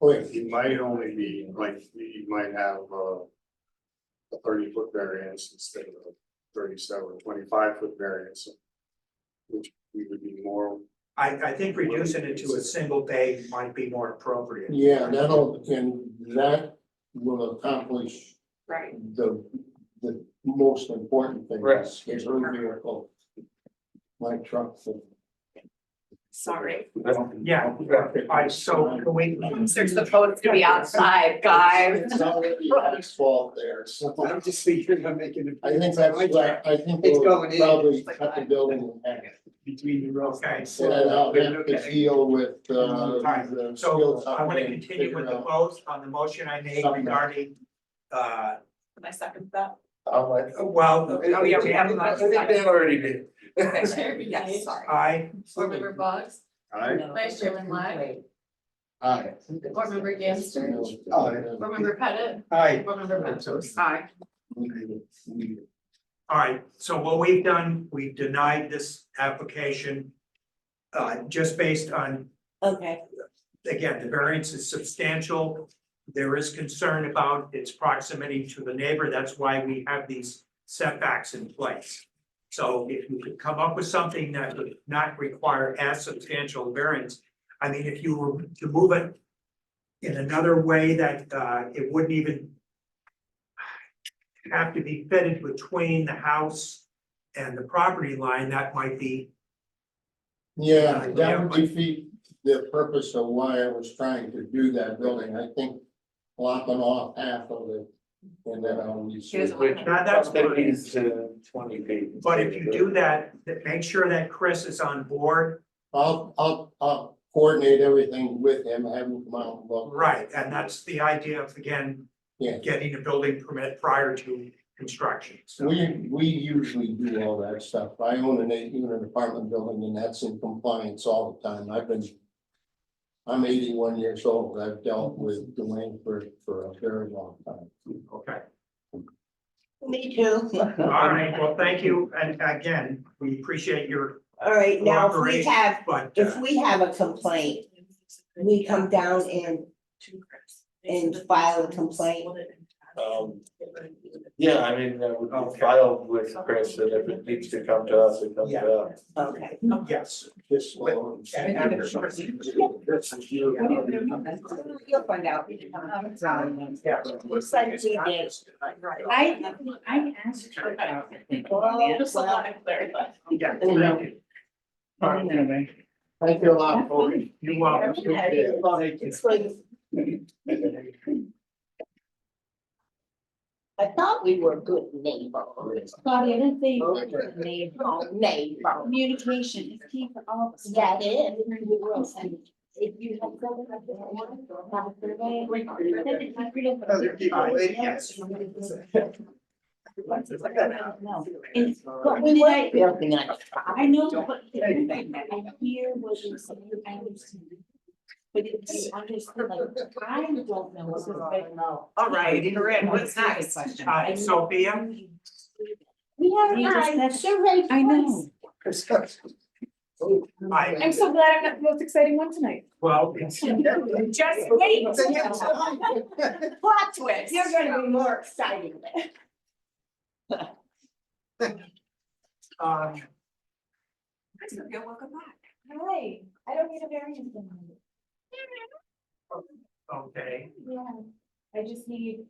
Wait, It might only be, like, you might have a 30-foot variance instead of a 37 or 25-foot variance. Which we would be more, I think reducing it to a single bay might be more appropriate. yeah, that will accomplish Right. the most important thing. Right. Is her vehicle. My truck. Sorry. Yeah, so can we, They're supposed to be outside, guys. It's already asphalt there, so I'm just thinking I'm making it. I think that's like, I think It's we'll going in. probably cut the building in half. Between the rows. okay, And I'll have to deal with, Alright, the. so skills I want to and continue with the figure out- vote on the motion I made Something. regarding, Can I second that? I'm like, well, Oh, yeah, we have a I motion. think they already did. Okay, yes, sorry. I, Board Member Boggs, Alright, Vice Chairman Lai, Aye. Board Member Gamster, Aye. Board Member Pettit, I, Board Member Mentos. Aye. all right, so what we've done, we've denied this application. Just based on, Okay, again, the variance is substantial. There is concern about its proximity to the neighbor, that's why we have these setbacks in place. So if you could come up with something that would not require as substantial variance, I mean, if you were to move it in another way that it wouldn't even have to be fitted between the house and the property line, that might be, Yeah, that would defeat the purpose of why I was trying to do that building, I think lopping off half of it. And then I'll use. He doesn't Which, that's that fine. means 20 feet. But if you do that, make sure that Chris is on board. I'll coordinate everything with him, have him come out and look. Right, and that's the idea of, again, Yeah. getting a building permit prior to construction. So, We usually do all that stuff. I own an 8-unit apartment building and that's in compliance all the time. I'm 81 years old. I've dealt with Dwayne for a very long time. okay, me too. all right, well, thank you, and again, we appreciate your All right, now if we cooperation, have, but if we have a complaint, we come down and file a complaint. Yeah, I mean, we filed with Chris, and if it needs to come to us, it comes to us. Okay. yes. This one. You'll find out. Looks like we did. I asked her about. Just a lot of clarity. Yeah, thank you. Anyway. Thank you a lot, Cody. You're welcome. It's like, I thought we were good neighbors. Claudia, I didn't say. Neighbor. Communication is key for all of us. Yeah, it is. And if you have something like this, have a survey. Send it to freedom. Yes. No. And- But we were building on. I know, but the other thing that I hear was you say you understand. But if you understand, like, I don't know. What's this big- All right, Corinne, what's next? Hi, Sophia. We have You just had said- survey. I know. Hi, I'm so glad I'm not the most exciting one tonight. well, it's, Just wait. Plot twist. You're gonna be more exciting. You're welcome back. Hi, I don't need a variance. Okay, Yeah, I just need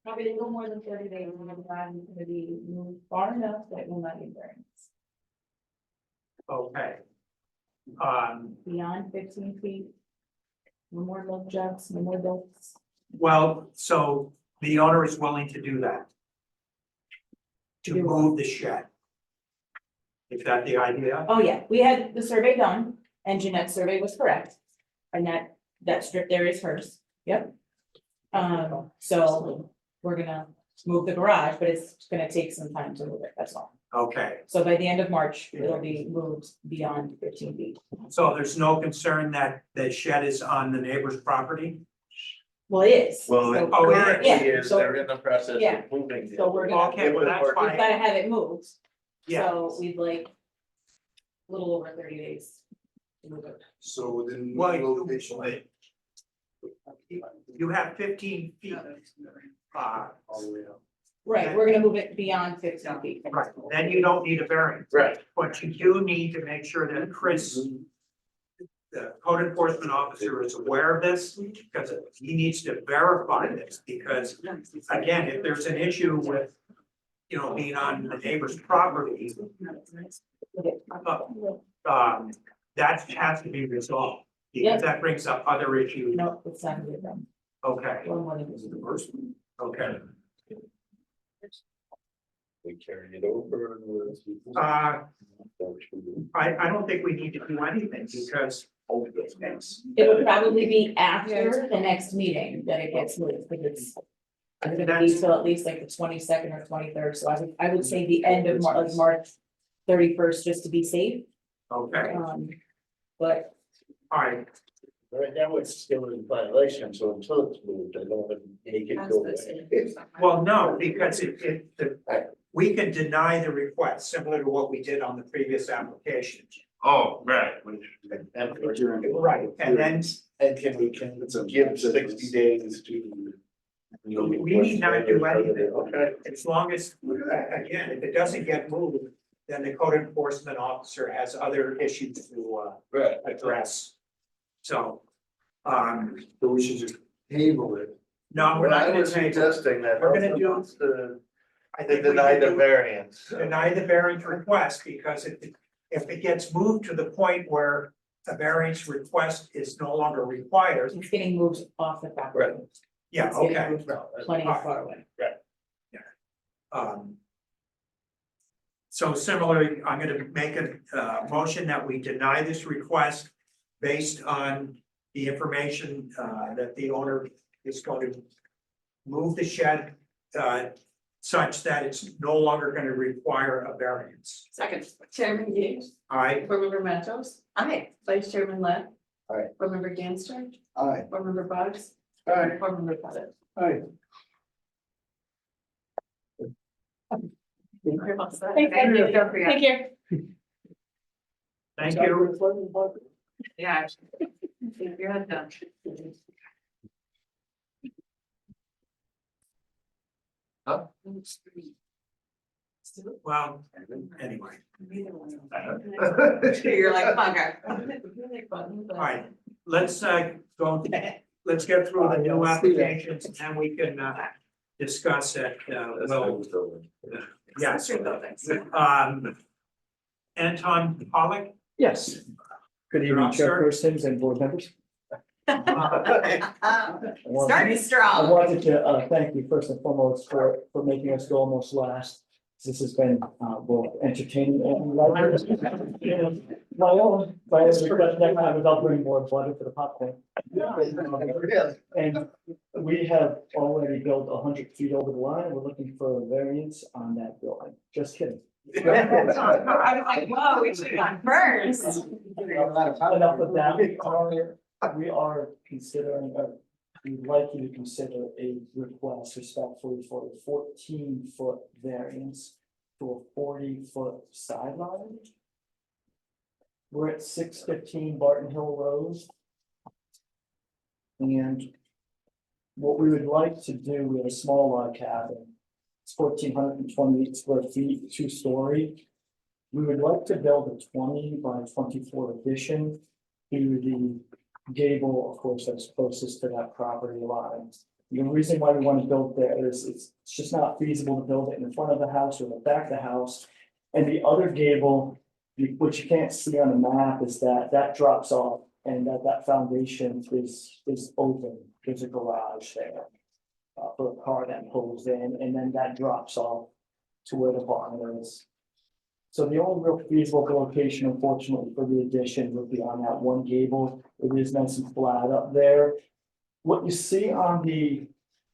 probably a little more than 30 days and I'm glad it's gonna be moved far enough that it will not need variance. okay. Beyond 15 feet. No more love jugs, no more ducks. Well, so the owner is willing to do that. To Do what? move the shed. Is that the idea? Oh, yeah, we had the survey done and Jeanette's survey was correct. And that strip there is hers, yep. So we're gonna move the garage, but it's gonna take some time to move it, that's all. Okay, So by the end of March, it'll be moved beyond 15 feet. so there's no concern that the shed is on the neighbor's property? Well, it is. Well, So it Oh, yeah. currently Yeah, is, so- they're in the process Yeah. of moving. So we're gonna, Okay, well, that's we've fine. gotta have it moved. Yeah, So we'd like a little over 30 days. to move it. So within well, location. you have 15 feet. All the way up. Right, we're gonna move it beyond 15 feet. Right, then you don't need a variance. Right. But you do need to make sure that Chris, the code enforcement officer, is aware of this, because he needs to verify this, because again, if there's an issue with, you know, being on the neighbor's property, that has to be resolved, because that brings up other issues. No, it's not gonna be done. Okay, One more than this is the first one. okay. We carry it over. I don't think we need to do anything, because It'll probably be after the next meeting that it gets moved, because it's gonna be till at least like the 22nd or 23rd, so I would say the end of March 31st, just to be safe. okay, But all right, Right now, it's still in violation, so until it's moved, I don't think he can go away. well, no, because we can deny the request, similar to what we did on the previous application. Oh, right, which. Right, and then And can we give 60 days to? we need not do anything, Okay. as long as, again, if it doesn't get moved, then the code enforcement officer has other issues to Right. address. So, So we should just table it. no, we're When not I gonna was take, suggesting that. We're gonna do- wants to I think we deny should the do- variance. deny the variance request, because if it gets moved to the point where a variance request is no longer required, it's getting moved off the property. yeah, It's getting okay. moved Plenty of far away. So similarly, I'm gonna make a motion that we deny this request based on the information that the owner is going to move the shed such that it's no longer gonna require a variance. Second, Chairman Hughes, All right, Board Member Matos, Aye. Vice Chairman Lett. Aye. Board Member Ganster, Aye. Board Member Bugs. Aye. Board Member Pettit. Aye. Thank Thank you. Take care. thank you. Yeah. You're done. Well, anyway, You're like, okay. all right, let's go, let's get through the new applications and then we can discuss it, well, yes. Anton Pollock. Yes. Good You're evening, up, sir. chairpersons and board members. Starting I strong. wanted to thank you first and foremost for making us go almost last. This has been both entertaining and lively. My own request next time is I'll bring more butter for the popcorn. And we have already built 100 feet over the line. We're looking for a variance on that building. Just kidding. I was like, whoa, we should have gone first. Enough of that, we are considering, we'd like you to consider a request respectfully for a 14-foot variance to a 40-foot sideline. We're at 615 Barton Hill Road. And what we would like to do, we have a small log cabin. It's 1,428 square feet, 2-story. We would like to build a 20 by 24 addition to the gable, of course, that's closest to that property line. The reason why we want to build there is it's just not feasible to build it in front of the house or the back of the house. And the other gable, which you can't see on the map, is that drops off and that foundation is open. There's a garage there. For a car that pulls in, and then that drops off to where the barn is. So the only real feasible location, unfortunately, for the addition would be on that one gable. It is nice and flat up there. What you see on the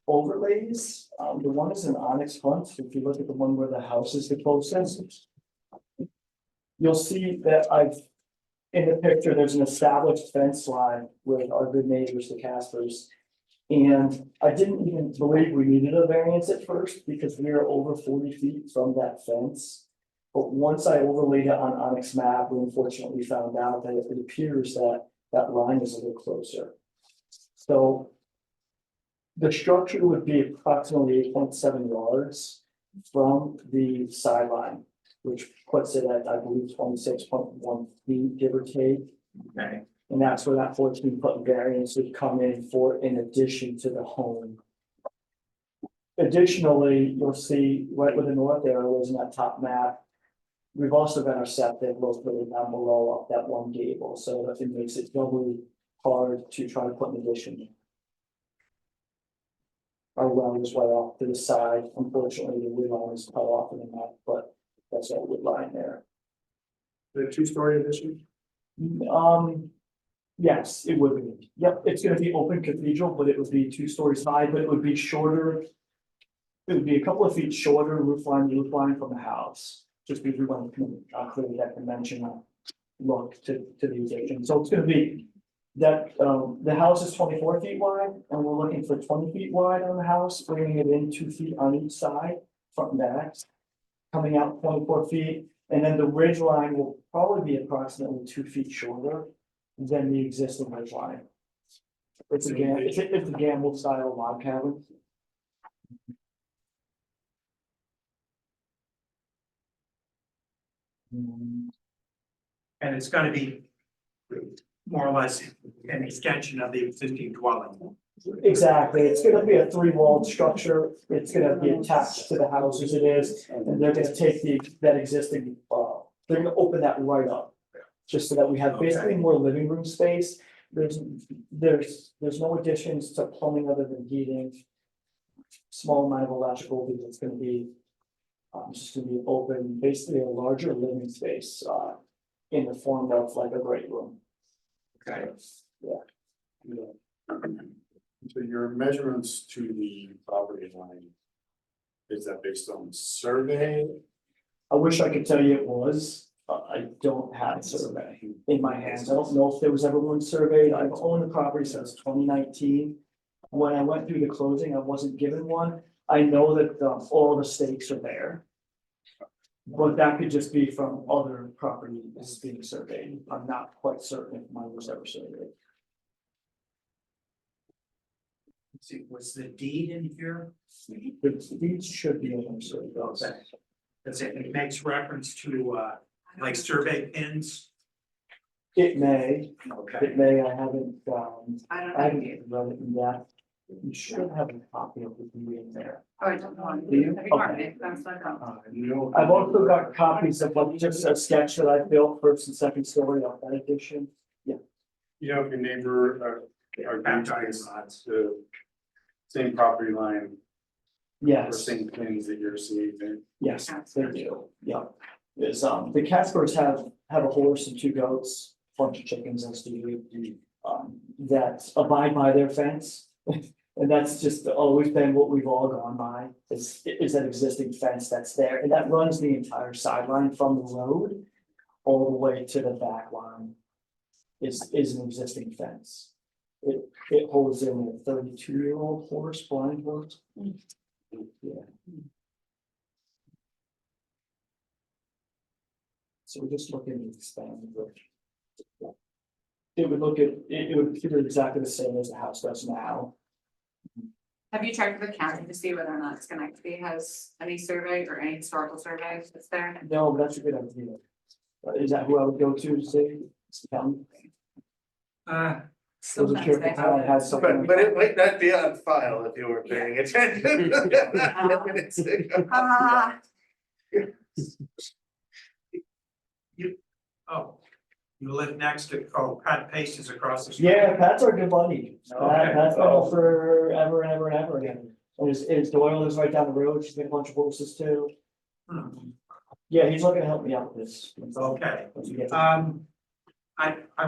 overlays, the one is an onyx front. If you look at the one where the house is the closest, you'll see that in the picture, there's an established fence line with our good neighbors, the Caspers. And I didn't even believe we needed a variance at first because we are over 40 feet from that fence. But once I overlaid it on Onyx map, we unfortunately found out that it appears that that line is a little closer. So the structure would be approximately 8.7 yards from the sideline, which puts it at, I believe, 26.1 feet, give or take. Okay. And that's where that 14-foot variance would come in for in addition to the home. Additionally, you'll see right where the north arrow is in that top map. We've also got our septic located down below up that one gable, so that it makes it doubly hard to try to put an addition. Our well is way off to the side. Unfortunately, the wood line is cut off in the map, but that's that wood line there. The 2-story addition? Yes, it would be. Yep, it's gonna be open cathedral, but it would be 2 stories high, but it would be shorter. It would be a couple of feet shorter roof line from the house, just because we want to clearly that dimensional look to the addition. So it's gonna be that, the house is 24 feet wide, and we're looking for 20 feet wide on the house, bringing it in 2 feet on each side, front and back. Coming out 24 feet, and then the ridge line will probably be approximately 2 feet shorter than the existing ridge line. It's a gamble style log cabin. And it's gonna be more or less an extension of the existing dwelling. Exactly, it's gonna be a 3-walled structure, it's gonna be attached to the house as it is, and they're gonna take that existing, they're gonna open that right up. Just so that we have basically more living room space, there's no additions to plumbing other than heating. Small amount of electrical, because it's gonna be, just gonna be open, basically a larger living space, in the form of like a great room. Okay. So your measurements to the property line, is that based on survey? I wish I could tell you it was, I don't have a survey in my hands. I don't know if there was ever one surveyed. I've owned the property since 2019. When I went through the closing, I wasn't given one. I know that all the stakes are there. But that could just be from other properties being surveyed. I'm not quite certain if mine was ever surveyed. Let's see, was the deed in here? These should be in there, so it does. Okay. That's it, it makes reference to like survey pins. It may, Okay. I haven't, I don't I know. haven't read it in that. You should have a copy of the deed in there. Oh, I don't know. Do you? Have you marked it? That's what I thought. I've also got copies of like just a sketch that I built, first and second story on that edition. You know, if your neighbor are baptized the same property line or Yes, same things that you're seeing. yes, they do, yeah. Is, the Caspers have a horse and 2 goats, bunch of chickens and Stevie, that abide by their fence. And that's just always been what we've all gone by, is that existing fence that's there, and that runs the entire sideline from the road all the way to the back line. Is an existing fence. It holds in a 32-year-old horse, blind horse. Yeah. So we're just looking to expand the bridge. It would look at, it would appear exactly the same as the house does now. Have you checked with the county to see whether or not Schenectady has any survey or any historical survey that's there? No, but that's a good idea. Is that who I would go to say? Wasn't sure if the town has something. But it might not be on file if you were paying attention. You live next to, Pat Pace is across the street. Yeah, Pat's our good buddy. Okay. Pat's been there forever and ever and ever again. And his Doyle lives right down the road. She's got a bunch of horses too. Hmm, Yeah, he's looking to help me out with this. Okay, Once we get- I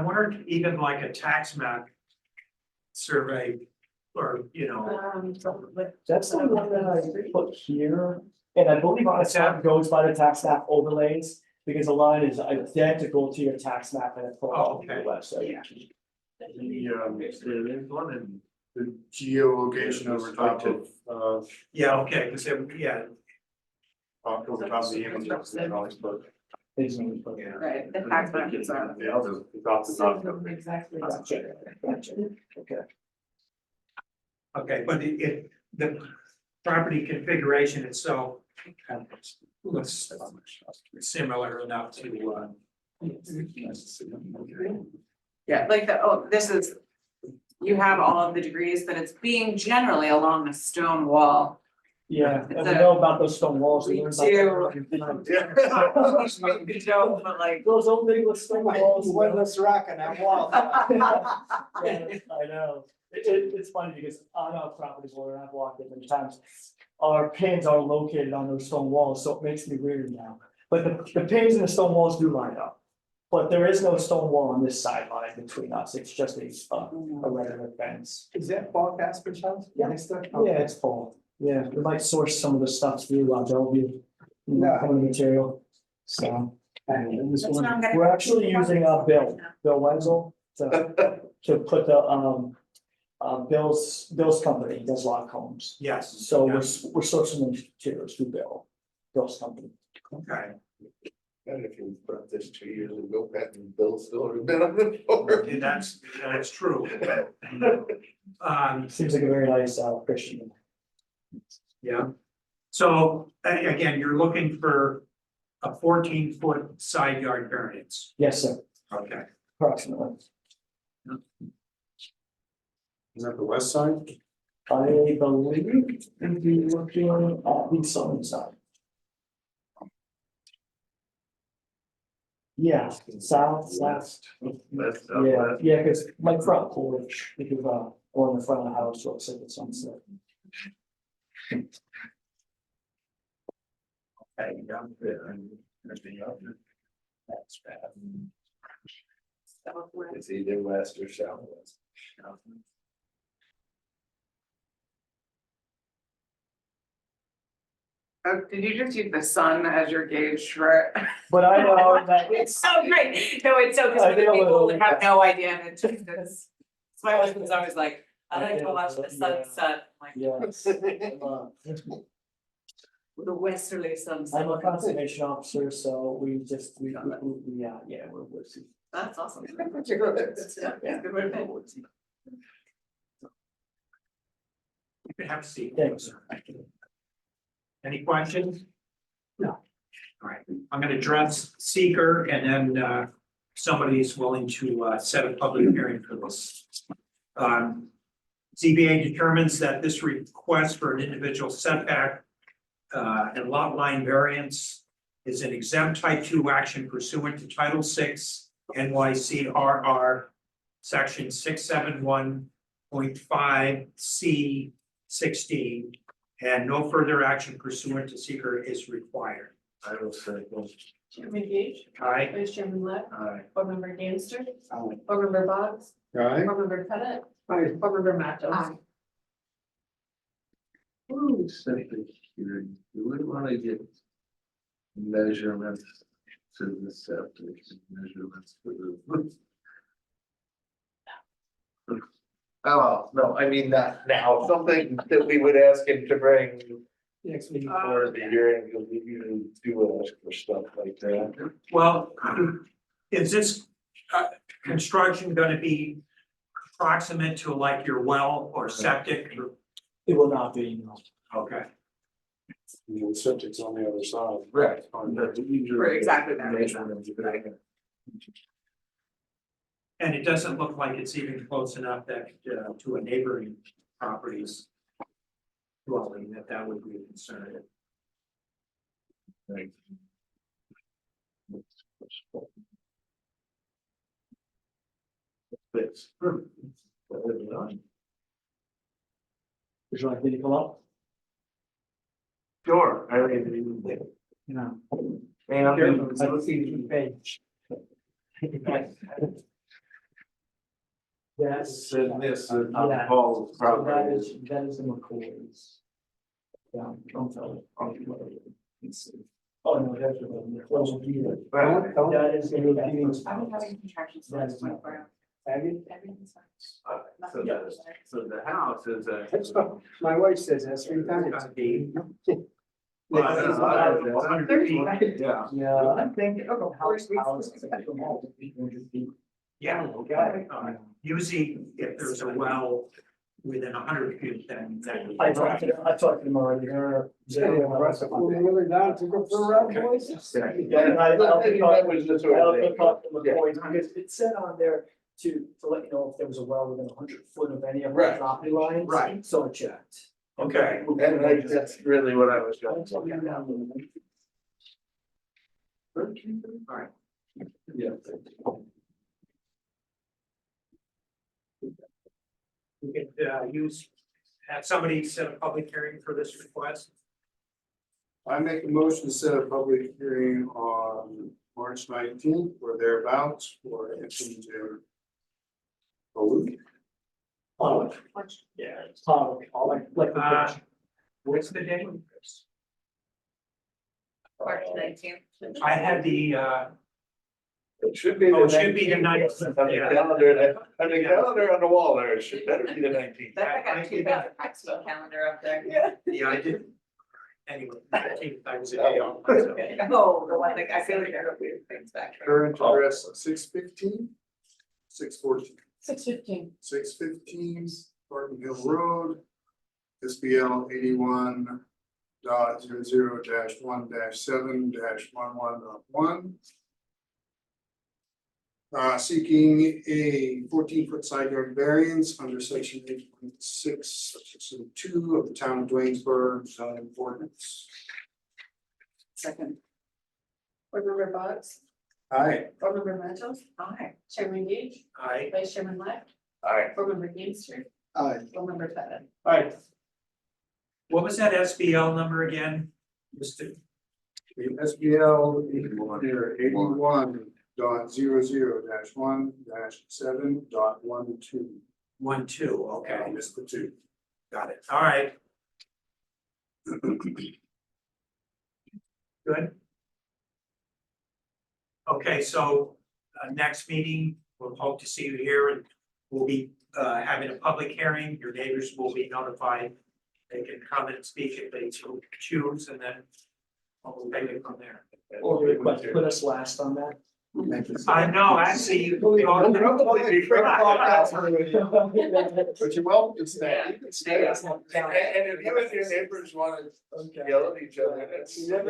wondered even like a tax map survey, or, That's the one that I put here, and I believe on that goes by the tax map overlays, because the line is identical to your tax map and it's on the okay. website. There's one in the geolocation over top of, Yeah, okay, because, yeah, over top of the images, and all this, but. Right, the tax brackets are. The others, it's off the top of it. Exactly. Gotcha. Okay. okay, but the property configuration itself looks similar enough to, Yeah, like this is, you have all of the degrees, but it's being generally along a stone wall. Yeah, and we know about those stone walls. We learned about do. that. Good joke, but like. Those old English stone walls. rock on that wall. Yeah, I know. It's funny because on our property board, and I've walked it many times, our pins are located on those stone walls, so it makes me weird now. But the pins and the stone walls do line up. But there is no stone wall on this sideline between us. It's just a regular fence. Is that Paul Casper's house? Yeah. Yeah, it's Paul. Yeah, we might source some of the stuff through Bellevue. Some of the material, so. We're actually using Bill Wenzel to put the Bill's company, does a lot of homes. yes. So we're sourcing the materials through Bill's company. Okay, And if you brought this 2 years ago, Pat and Bill still would have been on the board. and that's true. Seems like a very nice Christian. Yeah, so again, you're looking for a 14-foot side yard variance, Yes, sir, okay? approximately. Is that the west side? I believe we'd be looking at the southern side. Yeah, south. Yeah, because my front porch, because on the front of the house, looks like it's sunset. Okay, that's bad. It's either west or southwest. Oh, did you just use the sun as your gauge for? But I know that It's so great. No, it's so, because I other feel a people little- would have no idea, and it's just, it's. My husband's always like, I like to watch the sunset, like, yes. the westerly sunset. I'm a conservation officer, so we just, we're. That's awesome. Yeah. Good way to put it. You can have a seat. Thanks. Any questions? No. All right, I'm gonna address seeker and then somebody's willing to set a public hearing for this. ZBA determines that this request for an individual setback and lot line variance is an exempt type 2 action pursuant to Title 6 NYCRR Section 671.5 C 16, and no further action pursuant to seeker is required. I will say, Chairman Gage, Aye. Vice Chairman Lett, aye. Board Member Danster, Board Member Boggs, Right? Board Member Pettit, Board Member Matos. Ooh, safety hearing, you wouldn't wanna get measurements to the septic, measurements to the. Oh, no, I mean, not now, something that we would ask him to bring next meeting for the hearing, because we usually do ask for stuff like that. Well, is this construction gonna be proximate to like your well or septic? It will not be, no. Okay. The septic's on the other side. Right. For exactly that reason. And it doesn't look like it's even close enough that, to a neighboring property's dwelling, that would be a concern. Right. Fix. Would you like me to come up? Sure, I mean, No. and Yes. this is Yeah. Paul's So that property. is the McCoys. Yeah, I'm telling. Oh, no, that's the close of you. Right. That is the European. I'm having contractions That is for 24 hours. Have you? Everything's fine. So the house is a. My wife says that 3 times. Yeah. Yeah, I'm thinking, oh, house. Yeah, okay. Usually, if there's a well within 100 feet, then that. I talked to them already, they're. Down to go for a ride, boys. Yeah, and I talked to McCoy, because it said on there to let you know if there was a well within 100 foot of any of the Right. property lines. Right. So I checked. Okay. And that's really what I was going to say. Alright. Yeah. We could, have somebody set a public hearing for this request. I make a motion to set a public hearing on March 19th or thereabouts for entering to. Oh, yeah, it's like the picture. What's the date? March 19th. I had the, It should be. Oh, it should be the 19th. On the calendar, on the calendar on the wall there, it should better be the 19th. That I got two extra calendar up there. yeah, I did. Anyway, I was a day off. so. Oh, the one that I feel like there are weird things back there. Current address 615, 614, 6:15. 615 Barton Hill Road. SBL 81.00-1-7-11.1. Seeking a 14-foot side yard variance under section 8.6, section 2 of the town of Dwaynesburg zoning ordinance. Second. Board Member Boggs, Aye. Board Member Mitchell. Aye. Chairman Gage, I, Vice Chairman Left, Alright. Board Member Gamester, Aye. Board Member Pettit. Alright, what was that SBL number again? Mr. SBL 81.00-1-7.12. 1-2, okay, I missed the 2. got it, all right. Good. Okay, so, next meeting, we'll hope to see you here, and we'll be, having a public hearing, your neighbors will be notified. They can come and speak if they choose, and then we'll take it from there. or request, put us last on that. I know, actually, you. But you're welcome to stay. You can stay. And if you and your neighbors wanna yell at each other, that's. No,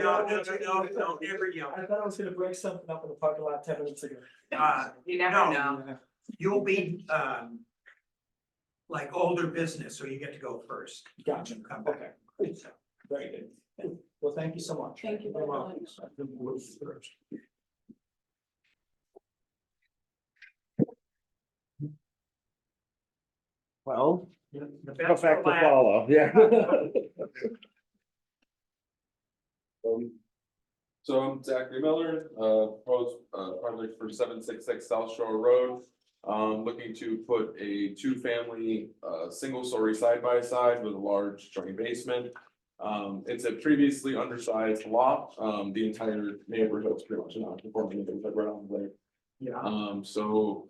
never yell. I thought I was gonna break something up in the parking lot 10 minutes ago. You never No. know. You'll be, like older business, so you get to go first. Gotcha, Come back. okay, very good. Well, thank you so much. Thank you very much. Well, The best for last. follow, yeah. So I'm Zachary Miller, proposed project for 766 South Shore Road. Looking to put a 2-family, single-story side-by-side with a large joint basement. It's a previously undersized lot. The entire neighborhood's pretty much non-conforming, things like right on the lake. Yeah, So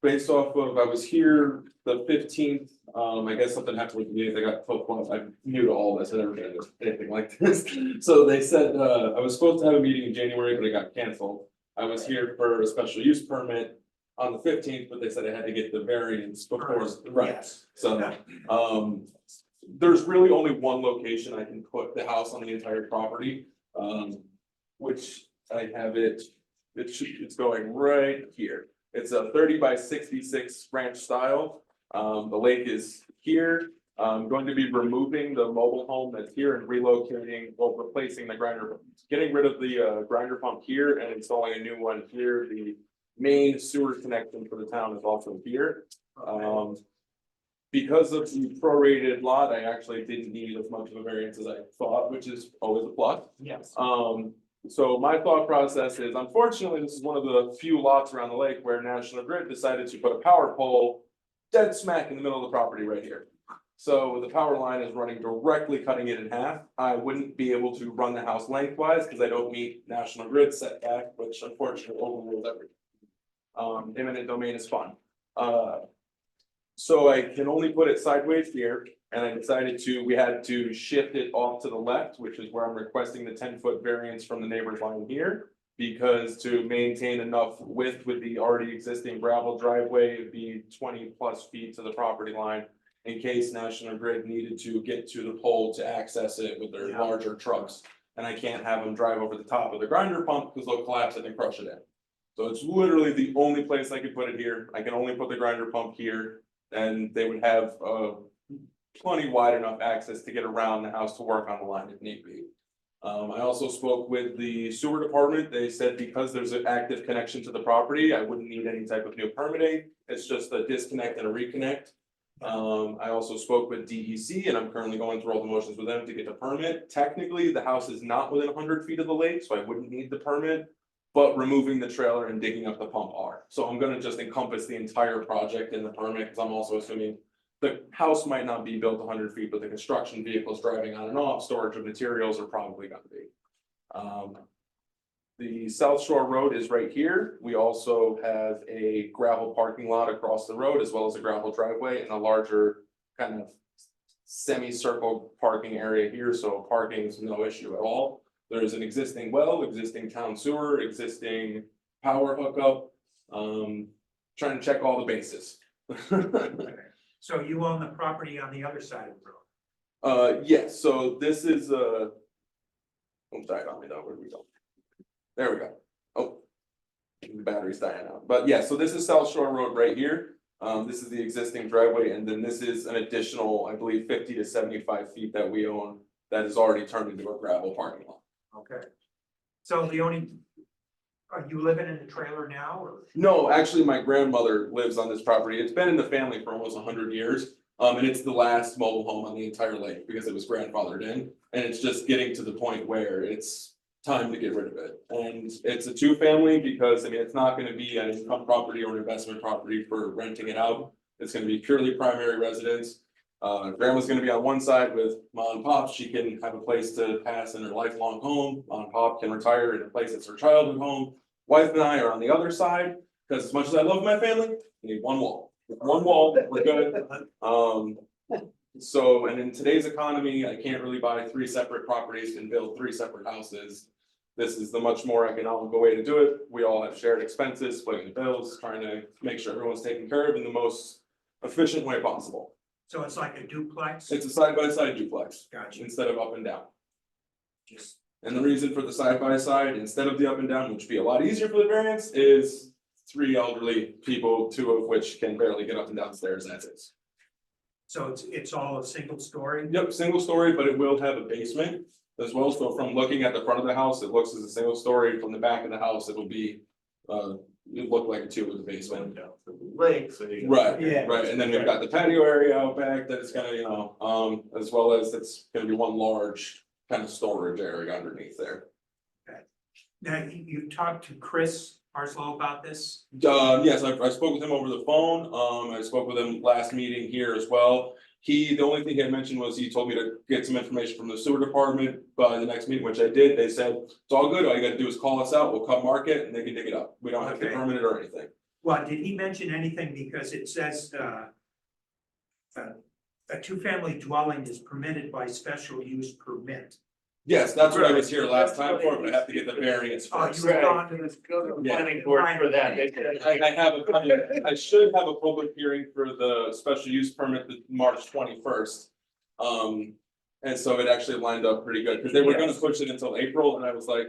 based off of, I was here the 15th, I guess something happened with me, I got postponed, I'm new to all this, I never done anything like this. So they said, I was supposed to have a meeting in January, but it got canceled. I was here for a special use permit on the 15th, but they said I had to get the variance before, right? yes. So, there's really only one location I can put the house on the entire property, which I have it's going right here. It's a 30 by 66 ranch style. The lake is here. I'm going to be removing the mobile home that's here and relocating, well, replacing the grinder, getting rid of the grinder pump here and installing a new one here. The main sewer connection for the town is also here. Because of the prorated lot, I actually didn't need as much of a variance as I thought, which is always a plus. Yes. So my thought process is, unfortunately, this is one of the few lots around the lake where National Grid decided to put a power pole dead smack in the middle of the property right here. So the power line is running directly cutting it in half. I wouldn't be able to run the house lengthwise because I don't meet National Grid setback, which unfortunately overrules everything. Eminent domain is fun. So I can only put it sideways here, and I decided we had to shift it off to the left, which is where I'm requesting the 10-foot variance from the neighbor's line here. Because to maintain enough width with the already existing gravel driveway, it'd be 20+ feet to the property line. In case National Grid needed to get to the pole to access it with their larger trucks. And I can't have them drive over the top of the grinder pump because they'll collapse it and crush it in. So it's literally the only place I could put it here. I can only put the grinder pump here. And they would have plenty wide enough access to get around the house to work on the line if need be. I also spoke with the sewer department. They said because there's an active connection to the property, I wouldn't need any type of new permitting. It's just a disconnect and a reconnect. I also spoke with DEC and I'm currently going through all the motions with them to get the permit. Technically, the house is not within 100 feet of the lake, so I wouldn't need the permit. But removing the trailer and digging up the pump are. So I'm gonna just encompass the entire project in the permit, because I'm also assuming the house might not be built 100 feet, but the construction vehicles driving on and off, storage of materials are probably gonna be. The South Shore Road is right here. We also have a gravel parking lot across the road, as well as a gravel driveway and a larger kind of semicircle parking area here, so parking is no issue at all. There's an existing well, existing town sewer, existing power hookup, trying to check all the bases. So you own the property on the other side of the road? Yes, so this is, oh, died on me though, where do we go? There we go. Oh, the battery's dying out, but yeah, so this is South Shore Road right here. This is the existing driveway, and then this is an additional, I believe, 50 to 75 feet that we own that is already turned into a gravel parking lot. Okay. So are you living in the trailer now or? No, actually, my grandmother lives on this property. It's been in the family for almost 100 years. And it's the last mobile home on the entire lake because it was grandfathered in. And it's just getting to the point where it's time to get rid of it. And it's a 2-family because, I mean, it's not gonna be an income property or an investment property for renting it out. It's gonna be purely primary residence. Grandma's gonna be on one side with mom and pop. She can have a place to pass in her lifelong home. Mom and pop can retire in a place that's her childhood home. Wife and I are on the other side, because as much as I love my family, we need one wall. With one wall, we're good. So, and in today's economy, I can't really buy 3 separate properties and build 3 separate houses. This is the much more economical way to do it. We all have shared expenses, splitting the bills, trying to make sure everyone's taken care of in the most efficient way possible. So it's like a duplex? It's a side-by-side duplex. Gotcha. Instead of up and down. Just, And the reason for the side-by-side, instead of the up and down, which would be a lot easier for the variance, is 3 elderly people, 2 of which can barely get up and down stairs as is. so it's all a single story? Yep, single story, but it will have a basement as well. So from looking at the front of the house, it looks as a single story. From the back of the house, it'll be, it look like a 2 with a basement. Lake, so you. Right, Yeah. right, and then we've got the patio area out back that is gonna, you know, as well as it's gonna be one large kind of storage area underneath there. Now, you talked to Chris Parslow about this? Yes, I spoke with him over the phone. I spoke with him last meeting here as well. The only thing he had mentioned was he told me to get some information from the sewer department by the next meeting, which I did. They said, it's all good. All you gotta do is call us out. We'll come mark it and they can dig it up. We don't have to Okay. permit it or anything. Well, did he mention anything, because it says, a 2-family dwelling is permitted by special use permit. Yes, that's what I was here last time for, but I have to get the variance Oh, first. you were gone to this. Go to the Yeah. planning board for that. I have I should have a public hearing for the special use permit the March 21st. And so it actually lined up pretty good, because they were gonna push it until April, and I was like,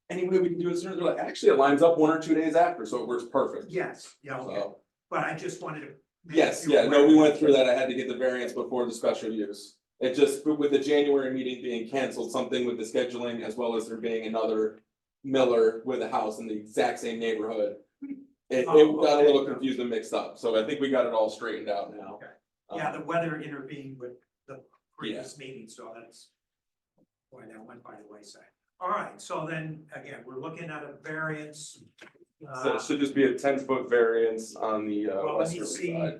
any way we can do it sooner, they're like, actually, it lines up 1 or 2 days after, so it works perfect. Yes, yeah, okay, So, but I just wanted to. make yes, you yeah, no, aware. we went through that, I had to get the variance before the special use. It just, with the January meeting being canceled, something with the scheduling, as well as there being another Miller with a house in the exact same neighborhood. It got a little confused and mixed up, so I think we got it all straightened out now. Okay. Yeah, the weather intervened with the previous meeting, so that's why that went by the wayside. All right, so then, again, we're looking at a variance. So it should just be a 10-foot variance on the Well, let me westerly see. side.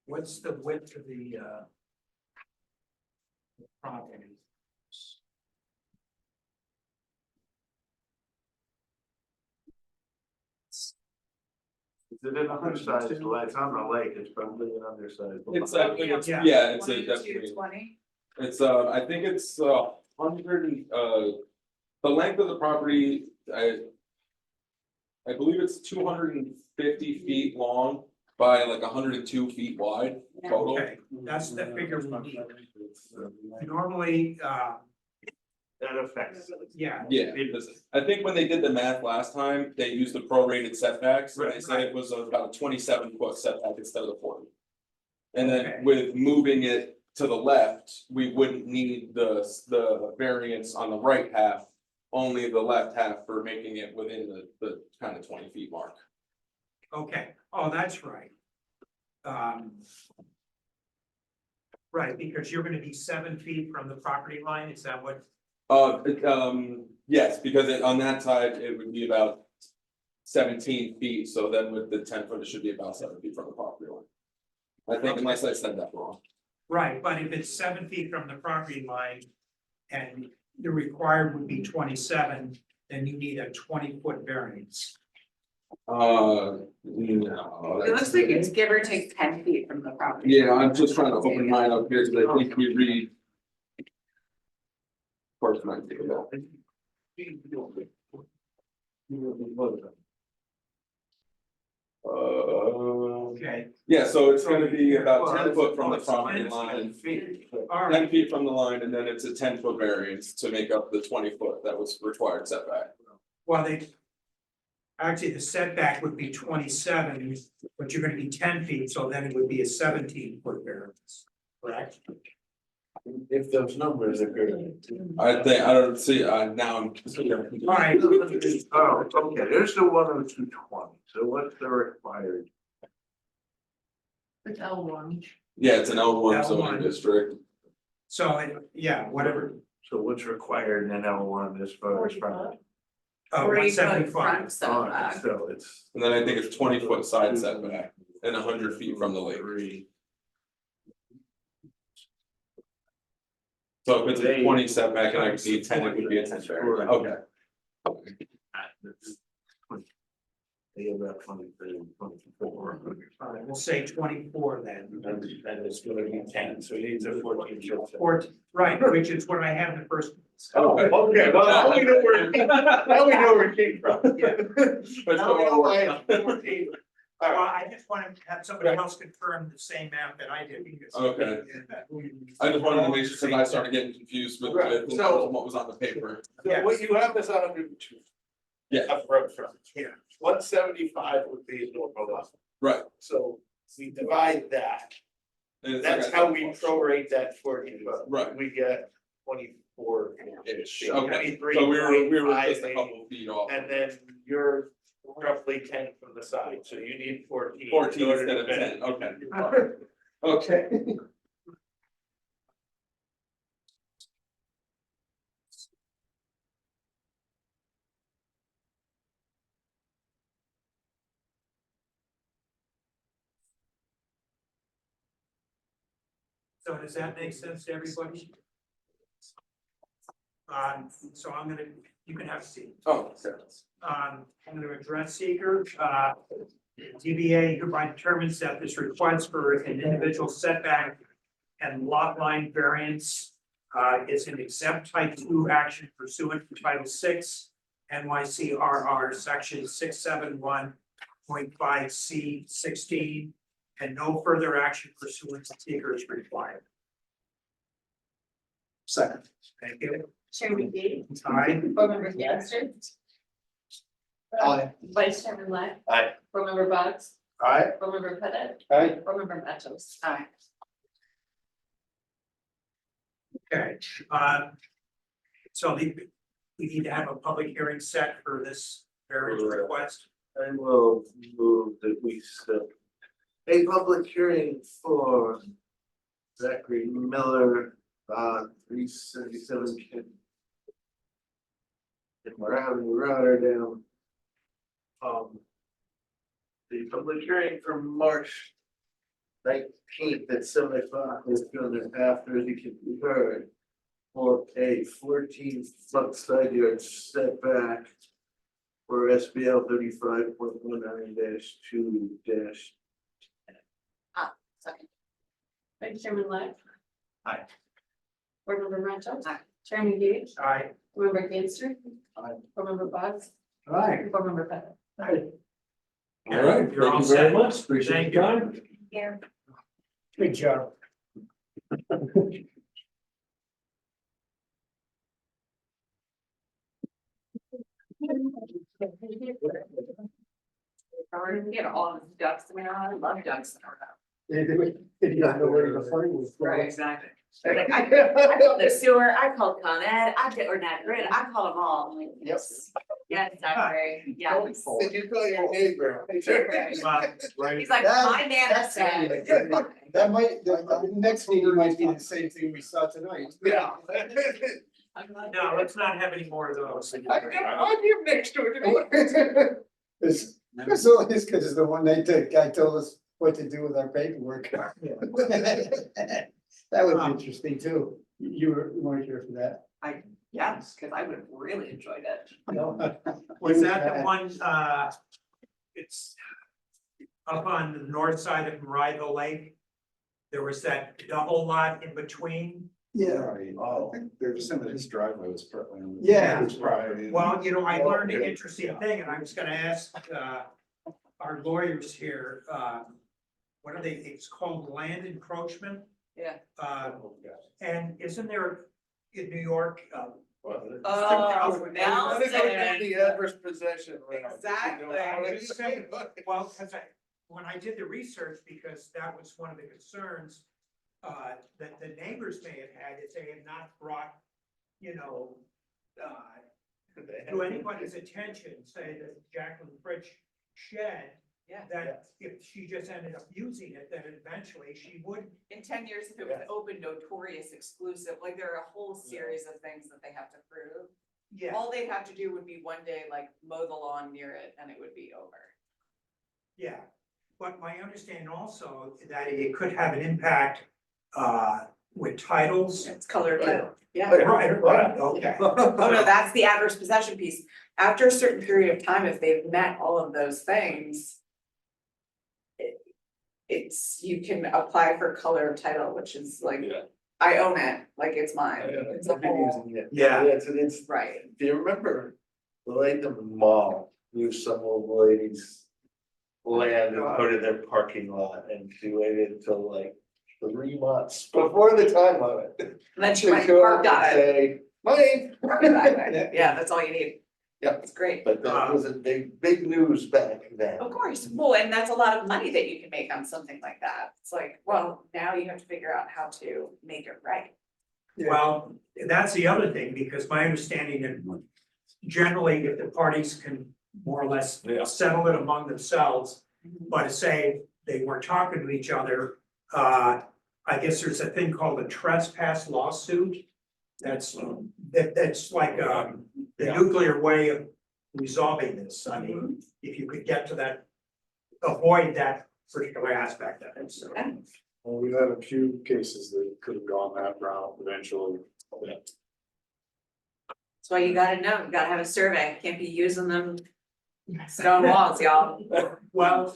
What's the width of the property? Is it an undersized, well, it's on the lake, it's probably an undersized. It's it's Yeah. yeah, it's a 22, definitely, 20. it's I think it's 100 and the length of the property, I believe it's 250 feet long by like 102 feet wide total. Okay, that's the figure we need. Normally, That affects. yeah, Yeah, because I think when they did the math last time, they used the prorated setbacks, and they said it was about a 27-foot setback instead of the 40. And Okay. then with moving it to the left, we wouldn't need the variance on the right half. Only the left half for making it within the kind of 20 feet mark. okay, oh, that's right. Right, because you're gonna be 7 feet from the property line, is that what? Yes, because on that side, it would be about 17 feet, so then with the 10-foot, it should be about 7 feet from the property line. I think unless I said that wrong. Right, but if it's 7 feet from the property line and the required would be 27, then you need a 20-foot variance. No. It looks like it's give or take 10 feet from the property. Yeah, I'm just trying to open mine up here, because I think we read. Of course, mine take it out. Okay, Yeah, so it's gonna be about Well, 10 foot from the it's property 10 line, feet. all 10 right, feet from the line, and then it's a 10-foot variance to make up the 20-foot that was required setback. well, they. Actually, the setback would be 27, but you're gonna be 10 feet, so then it would be a 17-foot variance, correct? If those numbers are good. I think, I don't see, now I'm. All right, Oh, okay, there's the 10220, so what's the required? It's L1. Yeah, it's an L1 L1. zoning district. so, yeah, whatever, So what's required in L1 as far as 45. front? 40 foot 175. front setback. So it's. And then I think it's 20-foot side setback and 100 feet from the lake. Three. So if it's a 20 setback and I exceed 10, it would be a 10 variance. Okay. They have about 23, 24. All right, we'll say 24 then. And it's gonna be 10, so he needs a 14. Or, right, which is what I have in the first. Oh, okay, well, now we know where, now we know where it came from. Yeah. But Now we know why it's 14. All Well, right. I just want to have somebody else confirm the same math that I did because. Okay. I just wanted to make sure, because I started getting confused with So- what was on the paper. So what you have is 102. Yeah. Of road frontage. Yeah. 175 would be normal lot. Right. So we divide that. And it's like That's I- how we prorate that 40 foot. Right. We get 24-ish. Okay, so we were just a 23.58, couple feet off. And then you're roughly 10 from the side, so you need 14. 14 in order instead to of fit. 10, okay. Okay. So does that make sense to everybody? So I'm gonna, you can have a seat. Oh, okay. I'm gonna address seeker, DBA hereby determines that this request for an individual setback and lot line variance is an exempt type 2 action pursuant to Title 6 NYCRR section 671.5 C 16 and no further action pursuant to seeker is required. Second. Thank you. Chairman Gage, Aye. Board Member Ganster, Aye. Vice Chairman Left. Aye. Board Member Box, Aye. Board Member Pettit, Aye. Board Member Matos. Aye. Okay, so we need to have a public hearing set for this variance request. I will move that we set a public hearing for Zachary Miller, 377 Kent. In Rotterdam. The public hearing from March 19th at 7 o'clock is going to after it can be heard. For a 14-foot side yard setback. For SBL 35.19-2-. Second. Vice Chairman Left. Aye. Board Member Matos. Aye. Chairman Gage, Aye. Board Member Ganster. Aye. Board Member Box, Aye. Board Member Pettit. All right, You're all thank you very set. much, appreciate Thank your you. time. Here. Good job. Get all the ducks in a row. I love ducks in a row. Did not know where to find was. Right, exactly. They're like, I called the sewer, I called Con Ed, I did, or not grid, I called them all. I'm like, yes. Yes, exactly, yes. Did you call your neighbor? He's like, my nana said. That might, the next meeting might be the same thing we saw tonight. Yeah. No, let's not have any more of those. I'm here next door. It's always because it's the one night the guy told us what to do with our paperwork. That would be interesting too. You weren't here for that. Yes, because I would have really enjoyed it. No. Was that the one, it's up on the north side of Maryville Lake? There was that double lot in between? Yeah. Oh, there's some of his driveway was probably. Yeah. His property. Well, you know, I learned an interesting thing, and I was gonna ask, our lawyers here, what are they, it's called land encroachment? Yeah. And isn't there in New York, Oh, Now now it's saying. the adverse possession. Exactly. well, cause when I did the research, because that was one of the concerns. That the neighbors may have had if they had not brought, you know. To anybody's attention, say that Jacqueline Fritsch shed. Yeah. That if she just ended up using it, then eventually she would. In 10 years, if it was open, notorious, exclusive, like there are a whole series of things that they have to prove. Yeah, All they'd have to do would be one day, like mow the lawn near it and it would be over. yeah, but my understanding also that it could have an impact, with titles. It's colored too. Yeah. Right, okay. Oh, no, that's the adverse possession piece. After a certain period of time, if they've met all of those things. It's, you can apply for color of title, which is like, Yeah. I own it, like it's mine. It's a whole, Yeah. It's, right. do you remember the Latham Mall, used some old lady's land and put in their parking lot and she waited until like 3 months before the time limit. And then she to went go and parked up on and it. say, money. Exactly. Yeah, that's all you need. Yeah. It's great. But that was a big news back then. Of course, well, and that's a lot of money that you can make on something like that. It's like, well, now you have to figure out how to make it right. Well, that's the other thing, because my understanding is generally if the parties can more or less settle it among themselves. But to say they weren't talking to each other, I guess there's a thing called a trespass lawsuit. That's like, the nuclear way of resolving this. I mean, if you could get to that, avoid that particular aspect of it, so. Well, we've had a few cases that could have gone that route eventually. That's why you gotta know, you gotta have a survey, can't be using them stone walls, y'all. Well,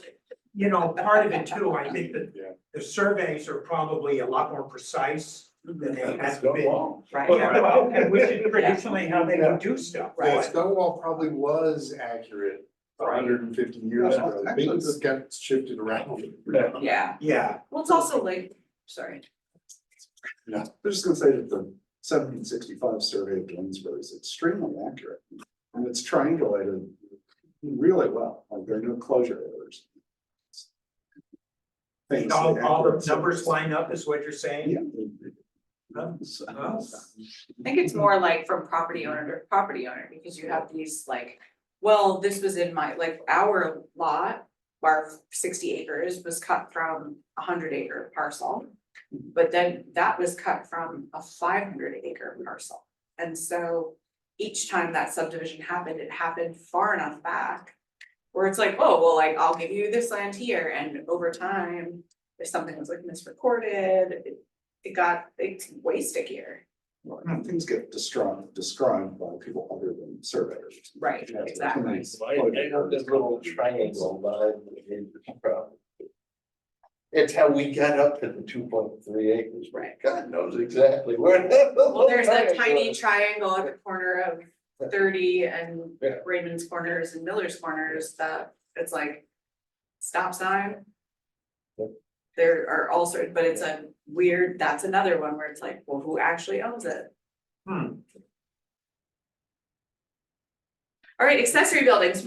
you know, part of it too, I think that Yeah. the surveys are probably a lot more precise than they have been. Right. Yeah, well, and which is traditionally how they would do stuff. Yeah, Stonewall probably was accurate 150 years ago. Things got shifted around. Yeah, Yeah, well, it's also like, sorry, Yeah, I'm just gonna say that the 1765 survey of Bloomsbury is extremely accurate. And it's triangulated really well, like there are no closure errors. Famously all the accurate numbers surveys. line up is what you're saying? Yeah. Oh. I think it's more like from property owner to property owner, because you have these like, well, this was in my, like, our lot. Our 60 acres was cut from a 100-acre parcel. But then that was cut from a 500-acre parcel. And so each time that subdivision happened, it happened far enough back. Where it's like, oh, well, like, I'll give you this land here, and over time, if something was like misrecorded, it's way stickier. Well, things get described by people other than surveyors. Right, Yeah, exactly. I know this little triangle, but it's how we got up to the 2.3 acres. Right. God knows exactly where. Well, there's that tiny triangle at the corner of 30 and Yeah. Raymond's Corners and Miller's Corners that it's like stop sign. There are all sorts, but it's a weird, that's another one where it's like, well, who actually owns it? Hmm. All right, accessory buildings.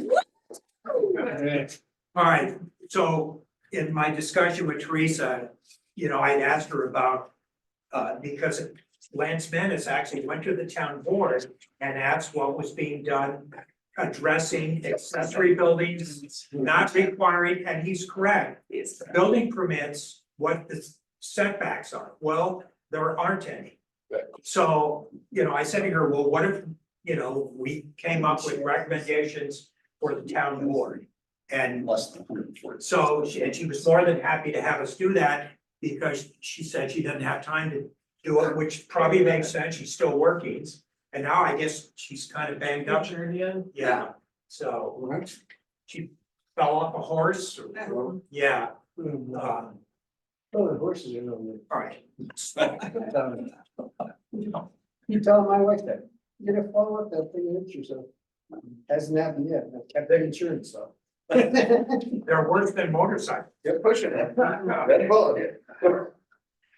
All right, so in my discussion with Teresa, you know, I'd asked her about, because Lance Menace actually went to the town board and asked what was being done addressing accessory buildings, not requiring, and he's correct. Building permits, what the setbacks are, well, there aren't any. So, you know, I said to her, well, what if, you know, we came up with recommendations for the town board? And Less than 140. so, and she was more than happy to have us do that, because she said she doesn't have time to do it, which probably makes sense, she's still working. And now I guess she's kind of banged up. Yeah, so she fell off a horse, or, yeah. Oh, the horses are no All right. You tell my wife that, you're gonna follow up that thing hits yourself. Hasn't happened yet, I kept that insurance though. They're worse than motorcycles. You're pushing it. That's all it is.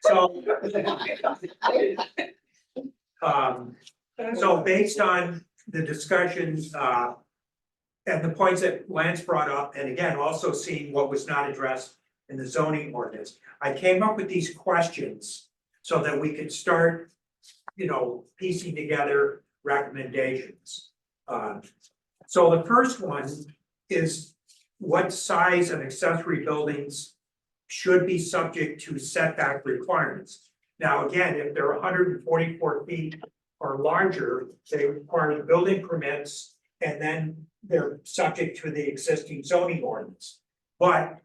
So. So based on the discussions, and the points that Lance brought up, and again, also seeing what was not addressed in the zoning ordinance, I came up with these questions so that we could start, you know, piecing together recommendations. So the first one is, what size of accessory buildings should be subject to setback requirements? Now, again, if they're 144 feet or larger, they require the building permits, and then they're subject to the existing zoning ordinance. But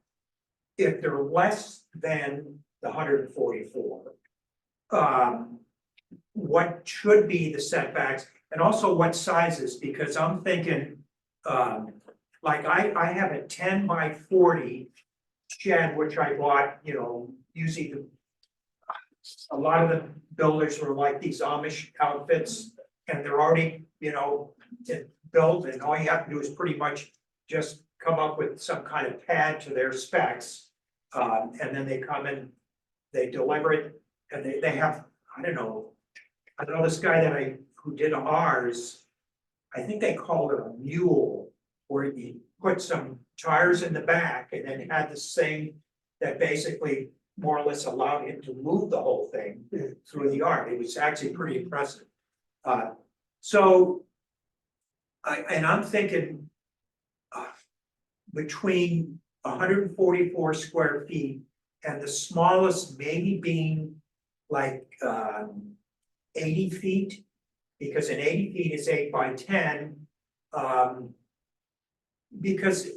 if they're less than the 144, what should be the setbacks, and also what sizes? Because I'm thinking, like I have a 10 by 40 shed, which I bought, you know, using a lot of the builders were like these Amish outfits, and they're already, you know, built, and all you have to do is pretty much just come up with some kind of pad to their specs. And then they come in, they deliver it, and they have, I don't know this guy who did ours, I think they called it a mule, where you put some tires in the back and then had this thing that basically more or less allowed him to move the whole thing through the yard. It was actually pretty impressive. So I'm thinking between 144 square feet and the smallest maybe being like 80 feet, because an 80 feet is 8 by 10. Because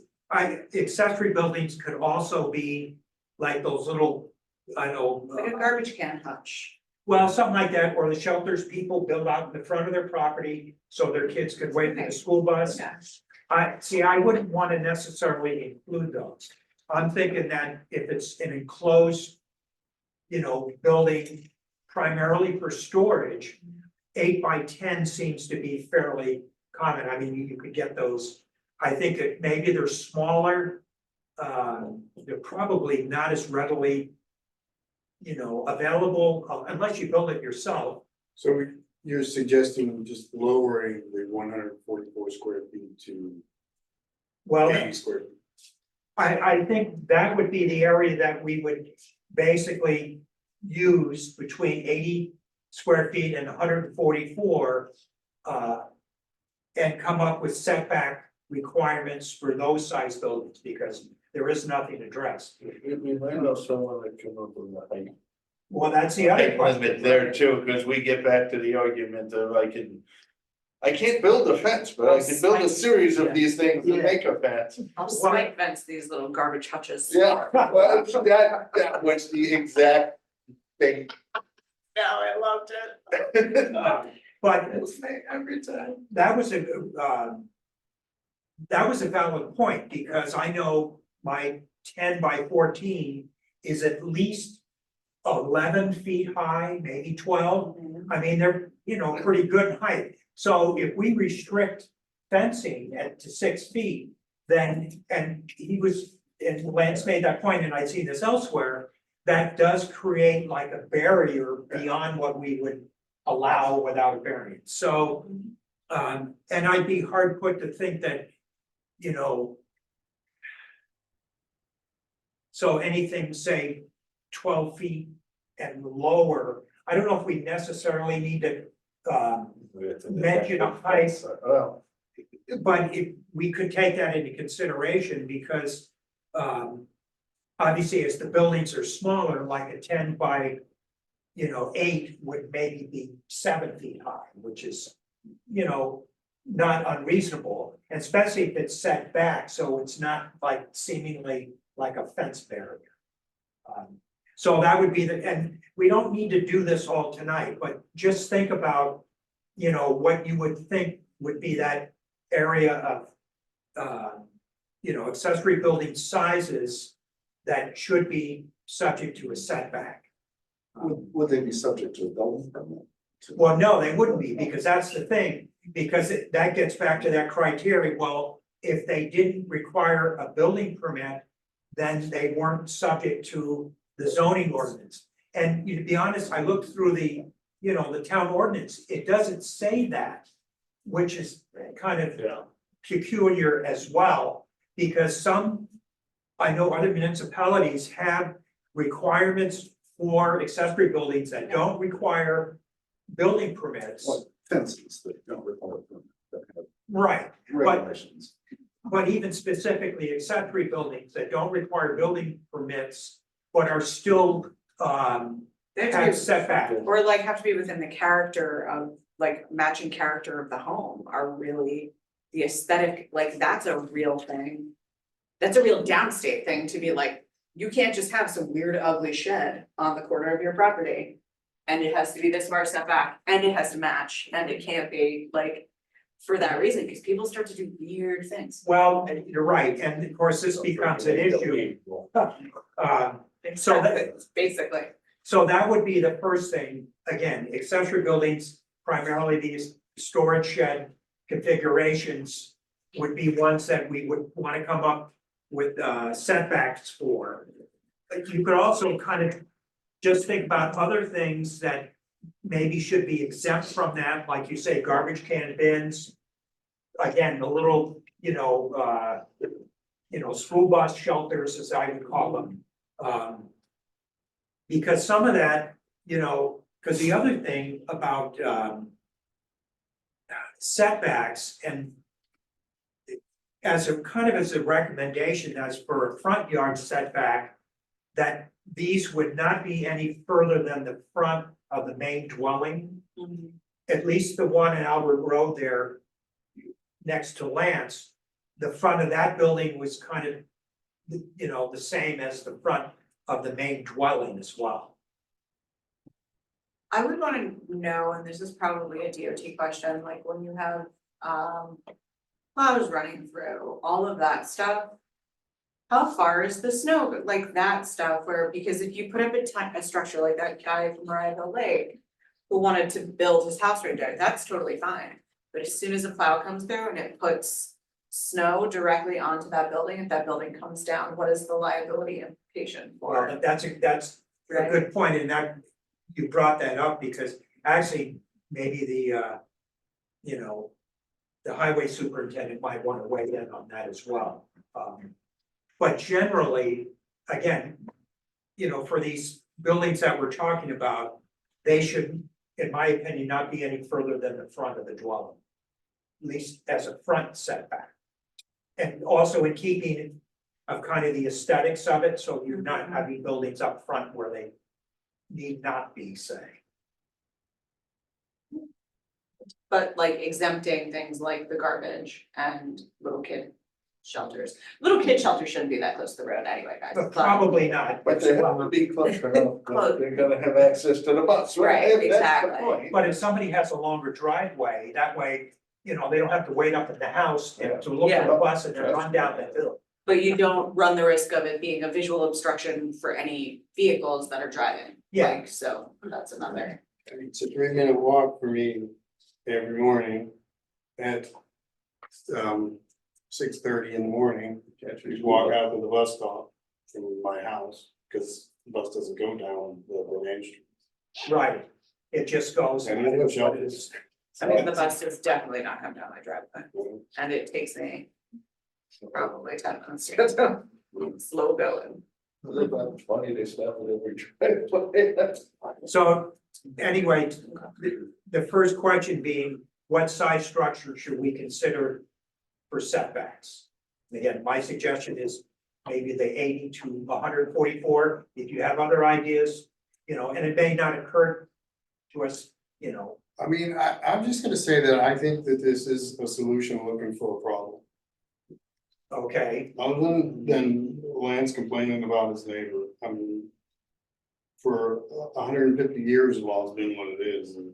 accessory buildings could also be like those little, I know. Like a garbage can hutch. Well, something like that, or the shelters people build out in the front of their property so their kids could wait for the school bus. I wouldn't want to necessarily include those. I'm thinking that if it's an enclosed, you know, building primarily for storage, 8 by 10 seems to be fairly common. I mean, you could get those. I think that maybe they're smaller. They're probably not as readily, available unless you build it yourself. So you're suggesting just lowering the 144 square feet to Well, 80 square feet? I think that would be the area that we would basically use between 80 square feet and 144. And come up with setback requirements for those size buildings, because there is nothing addressed. We might know someone that can up with the height. Well, that's the other Height limit question. there too, because we get back to the argument of I can't build a fence, but I can build a series of these things and make a fence. I'll spike fence these little garbage hutches. Yeah, well, that was the exact thing. No, I loved it. But Every time. that was a valid point, because I know my 10 by 14 is at least 11 feet high, maybe 12. I mean, they're, pretty good height. So if we restrict fencing to 6 feet, then, and Lance made that point, and I'd seen this elsewhere, that does create like a barrier beyond what we would allow without a variance. So, and I'd be hard put to think that, so anything, say, 12 feet and lower, I don't know if we necessarily need to mention a height, Well, but if we could take that into consideration, because obviously, as the buildings are smaller, like a 10 by 8 would maybe be 7 feet high, which is, not unreasonable, and especially if it's set back, so it's not like seemingly like a fence barrier. So that would be and we don't need to do this all tonight, but just think about, what you would think would be that area of, accessory building sizes that should be subject to a setback. Would they be subject to a building permit? Well, no, they wouldn't be, because that's the thing, because that gets back to that criteria. Well, if they didn't require a building permit, then they weren't subject to the zoning ordinance. And to be honest, I looked through the town ordinance, it doesn't say that, which is kind of peculiar as well, because I know other municipalities have requirements for accessory buildings that don't require building permits. What fences that don't require a permit, that have Right, regulations? but even specifically accessory buildings that don't require building permits, but are still They have to have be- setback. Or like have to be within the character of, like, matching character of the home are really the aesthetic, like, that's a real thing. That's a real downstate thing to be like, you can't just have some weird ugly shed on the corner of your property. And it has to be this far setback, and it has to match, and it can't be like, for that reason, because people start to do weird things. Well, and you're right, and of course, this becomes an issue. So that, Basically, so that would be the first thing, again, accessory buildings, primarily these storage shed configurations. Would be ones that we would want to come up with setbacks for. But you could also kind of just think about other things that maybe should be exempt from that, like you say, garbage can bins. Again, the little, school bus shelters, as I would call them. Because some of that, because the other thing about setbacks, and as a recommendation, as for a front yard setback, that these would not be any further than the front of the main dwelling. At least the one in Albert Road there, next to Lance, the front of that building was kind of, the same as the front of the main dwelling as well. I would wanna know, and this is probably a DOT question, like when you have plows running through, all of that stuff. How far is the snow, like that stuff, where, because if you put up a structure like that guy from Mariah Hill Lake. Who wanted to build his house right there, that's totally fine, but as soon as a plow comes through and it puts snow directly onto that building, if that building comes down, what is the liability implication for? Well, that's a good point, and that, you brought that up because actually, maybe the, you know, the highway superintendent might want to weigh in on that as well. But generally, again, you know, for these buildings that we're talking about, they should, in my opinion, not be any further than the front of the dwelling. At least as a front setback. And also in keeping of kind of the aesthetics of it, so you're not having buildings up front where they need not be, say. But like exempting things like the garbage and little kid shelters. Little kid shelters shouldn't be that close to the road anyway, guys. But probably not. But they have to be close enough, because they're gonna have access to the bus, right? Right, That's the exactly. point. But if somebody has a longer driveway, that way, you know, they don't have to wait up at the house and to look at the bus and then run down the hill. But you don't run the risk of it being a visual obstruction for any vehicles that are driving. Yeah. Like, so that's another. It's a 3-minute walk for me every morning at 6:30 in the morning. Just walk out to the bus stop from my house, because the bus doesn't go down the main street. Right, it just goes. And it is what it is. I mean, the bus is definitely not coming down my driveway, and it takes me probably 10 minutes to get down. Slow going. They're about 20, they stop at every driveway. So anyway, the first question being, what size structure should we consider for setbacks? Again, my suggestion is maybe the 80 to 144. If you have other ideas, you know, and it may not occur to us, you know. I mean, I'm just gonna say that I think that this is a solution looking for a problem. Okay, Other than Lance complaining about his neighbor, I mean. For 150 years, law's been what it is, and.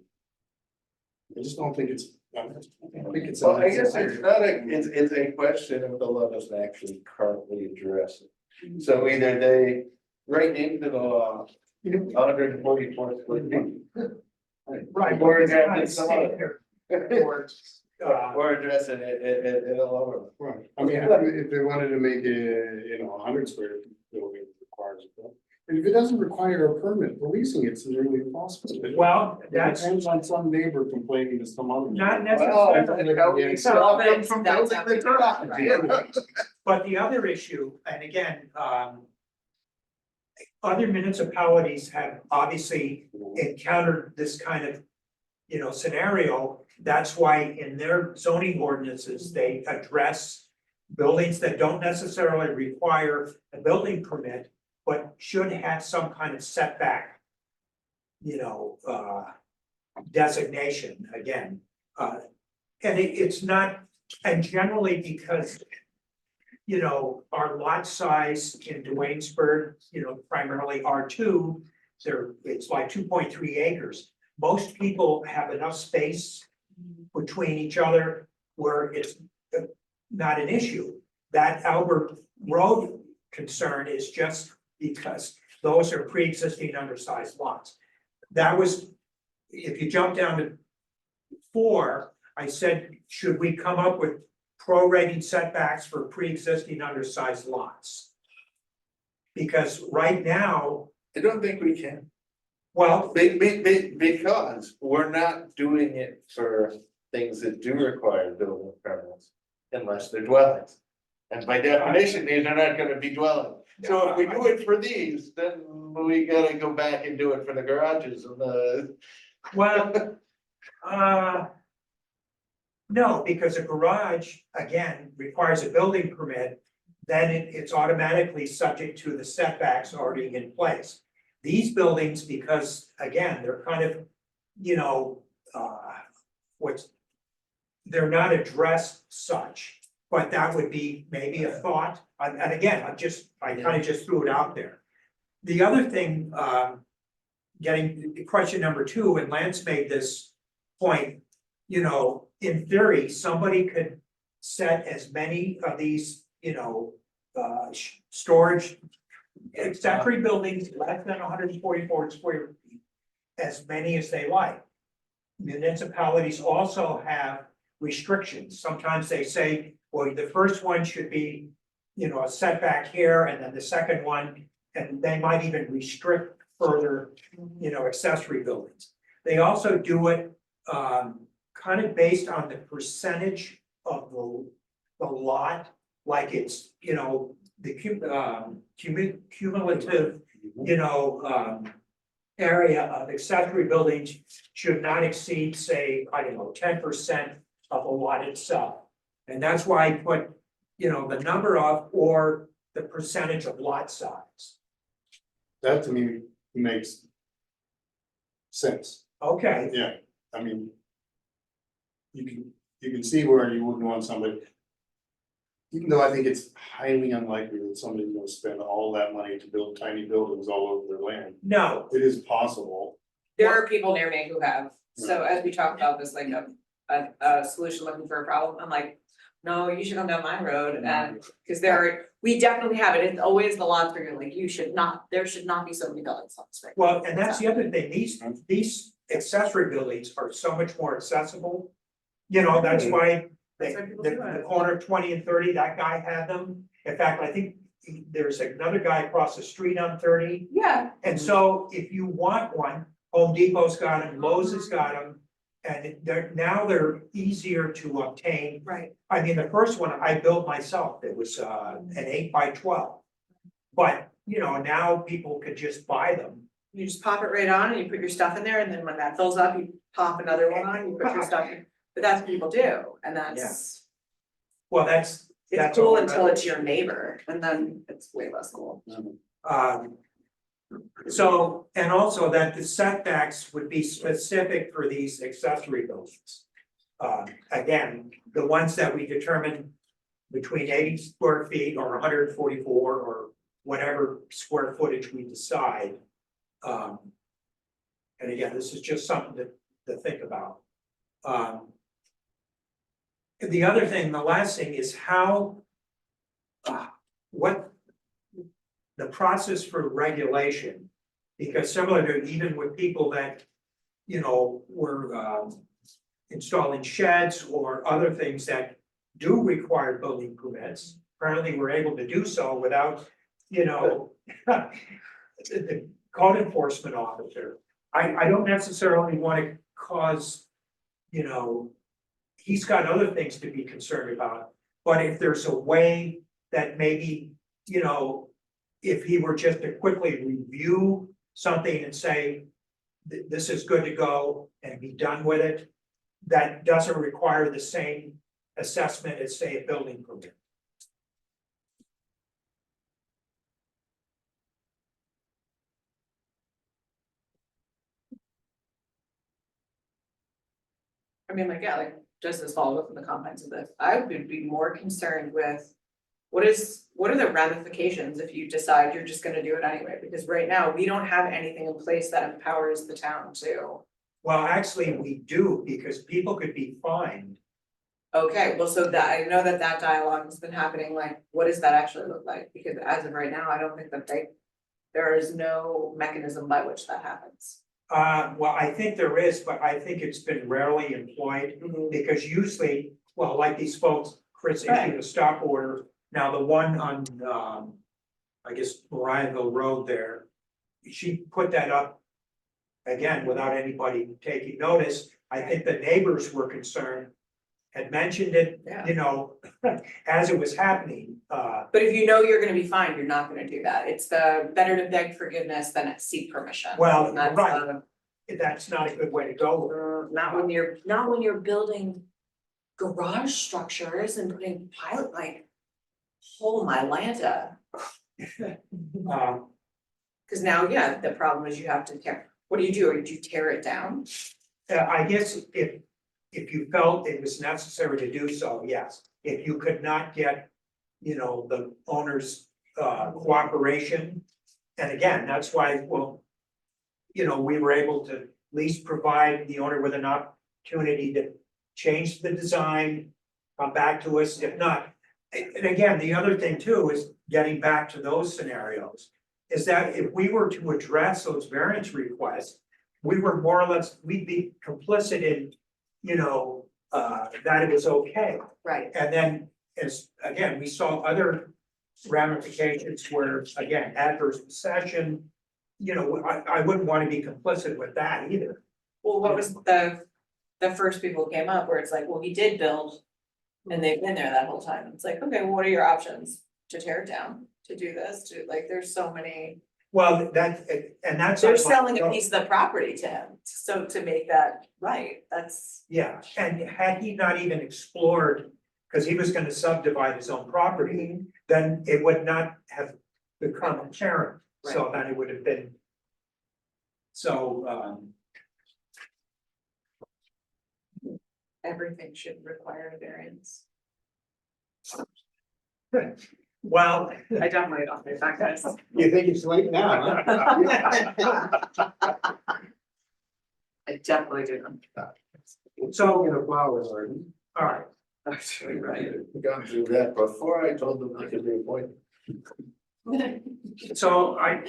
I just don't think it's, I think it's. Well, I guess it's not it's a question if the law doesn't actually currently address it. So either they write into the law, 144 square feet. right. Or it's have not it some other- or, Or address it in a lower. Right, I mean, if they wanted to make a, 100 square feet building requires a permit. And if it doesn't require a permit, releasing it's nearly impossible. Well, It that's depends on some neighbor complaining to some other. not neighbor. necessarily. Stop them from building the garage. But the other issue, and again, other municipalities have obviously encountered this kind of, you know, scenario. That's why in their zoning ordinances, they address buildings that don't necessarily require a building permit, but should have some kind of setback, you know, designation again. And it's not, and generally because, you know, our lot size in Duanesburg, you know, primarily R2, it's like 2.3 acres. Most people have enough space between each other where it's not an issue. That Albert Road concern is just because those are pre-existing undersized lots. That was, if you jump down to 4, I said, should we come up with prorated setbacks for pre-existing undersized lots? Because right now, I don't think we can. well, Because we're not doing it for things that do require building permits unless they're dwellings. And by definition, these are not gonna be dwellings. So if we do it for these, then we gotta go back and do it for the garages and the. well, no, because a garage, again, requires a building permit, then it's automatically subject to the setbacks already in place. These buildings, because again, they're kind of, you know, they're not addressed such, but that would be maybe a thought, and again, I kind of just threw it out there. The other thing, getting to question number 2, and Lance made this point, you know, in theory, somebody could set as many of these, you know, storage accessory buildings less than 144 square feet, as many as they like. Municipalities also have restrictions. Sometimes they say well, the first one should be, a setback here, and then the second one, and they might even restrict further, accessory buildings. They also do it, kind of based on the percentage of the lot, like it's, the cumulative, area of accessory buildings should not exceed, say, I don't know, 10% of the lot itself. And that's why I put, the number of or the percentage of lot size. That to me makes sense. Okay, Yeah, I mean. You can see where you wouldn't want somebody. Even though I think it's highly unlikely that somebody's gonna spend all that money to build tiny buildings all over their land. no, It is possible. There are people near me who have, so as we talk about this, like a solution looking for a problem, I'm like, no, you should come down my road and, cause we definitely have it, it's always the lots where you're like, there should not be so many buildings on this. well, and that's the other thing, these accessory buildings are so much more accessible. That's why That's why people do the it. corner 20 and 30, that guy had them. In fact, I think there's another guy across the street on 30. Yeah. And so if you want one, Home Depot's got them, Lowe's has got them. And they're easier to obtain. Right. I mean, the first one I built myself, it was an 8x12. But, now people could just buy them. You just pop it right on and you put your stuff in there, and then when that fills up, you pop another one on, you put your stuff in. But that's what people do, and that's, Well, that's it's cool until it's your neighbor, and then it's way less cool. So, and also that the setbacks would be specific for these accessory buildings. Again, the ones that we determined between 80 square feet or 144 or whatever square footage we decide. And again, this is just something to think about. The other thing, the last thing is how, what the process for regulation, because similar to even with people that, were installing sheds or other things that do require building permits, apparently we're able to do so without, the code enforcement officer. I don't necessarily want to cause, he's got other things to be concerned about, but if there's a way that maybe, if he were just to quickly review something and say, this is good to go and be done with it, that doesn't require the same assessment as, say, a building permit. I mean, like, yeah, like, just as follow within the confines of this, I would be more concerned with. What are the ramifications if you decide you're just gonna do it anyway, because right now, we don't have anything in place that empowers the town to. Well, actually, we do, because people could be fined. Okay, well, so that, I know that dialogue has been happening, like, what does that actually look like? Because as of right now, I don't think that there is no mechanism by which that happens. Well, I think there is, but I think it's been rarely employed, because usually, well, like these folks, Chris issued a stop order. Now, the one on, I guess, Mariahville Road there, she put that up again without anybody taking notice. I think the neighbors were concerned, had mentioned it, as it was happening. But if you know you're gonna be fined, you're not gonna do that. It's the better to beg forgiveness than seek permission. Well, And that's, right. That's not a good way to go. Not when you're building garage structures and putting pilot, like, oh my Lanta. Cause now, the problem is you have to tear, what do you do? Or do you tear it down? I guess if you felt it was necessary to do so, yes. If you could not get, the owner's cooperation. And again, that's why, well, we were able to at least provide the owner with an opportunity to change the design, come back to us, if not. And again, the other thing too is getting back to those scenarios, is that if we were to address those variance requests, we were more or less, we'd be complicit in, that it was okay. Right. And as, again, we saw other ramifications where, again, adverse possession. You know, I wouldn't want to be complicit with that either. Well, what was the first people who came up where it's like, well, he did build. And they've been there that whole time. It's like, okay, well, what are your options? To tear it down, to do this, to like, there's so many. Well, and that's. They're selling a piece of the property to him, so to make that right, that's. Yeah, and had he not even explored, because he was gonna subdivide his own property, then it would not have become apparent, so then it would have been. So, Everything should require a variance. well. I definitely don't think that, guys. You think it's late now, huh? I definitely do. So, Get a flower garden. all right, Actually, right. We got through that before I told them I could be appointed. so I.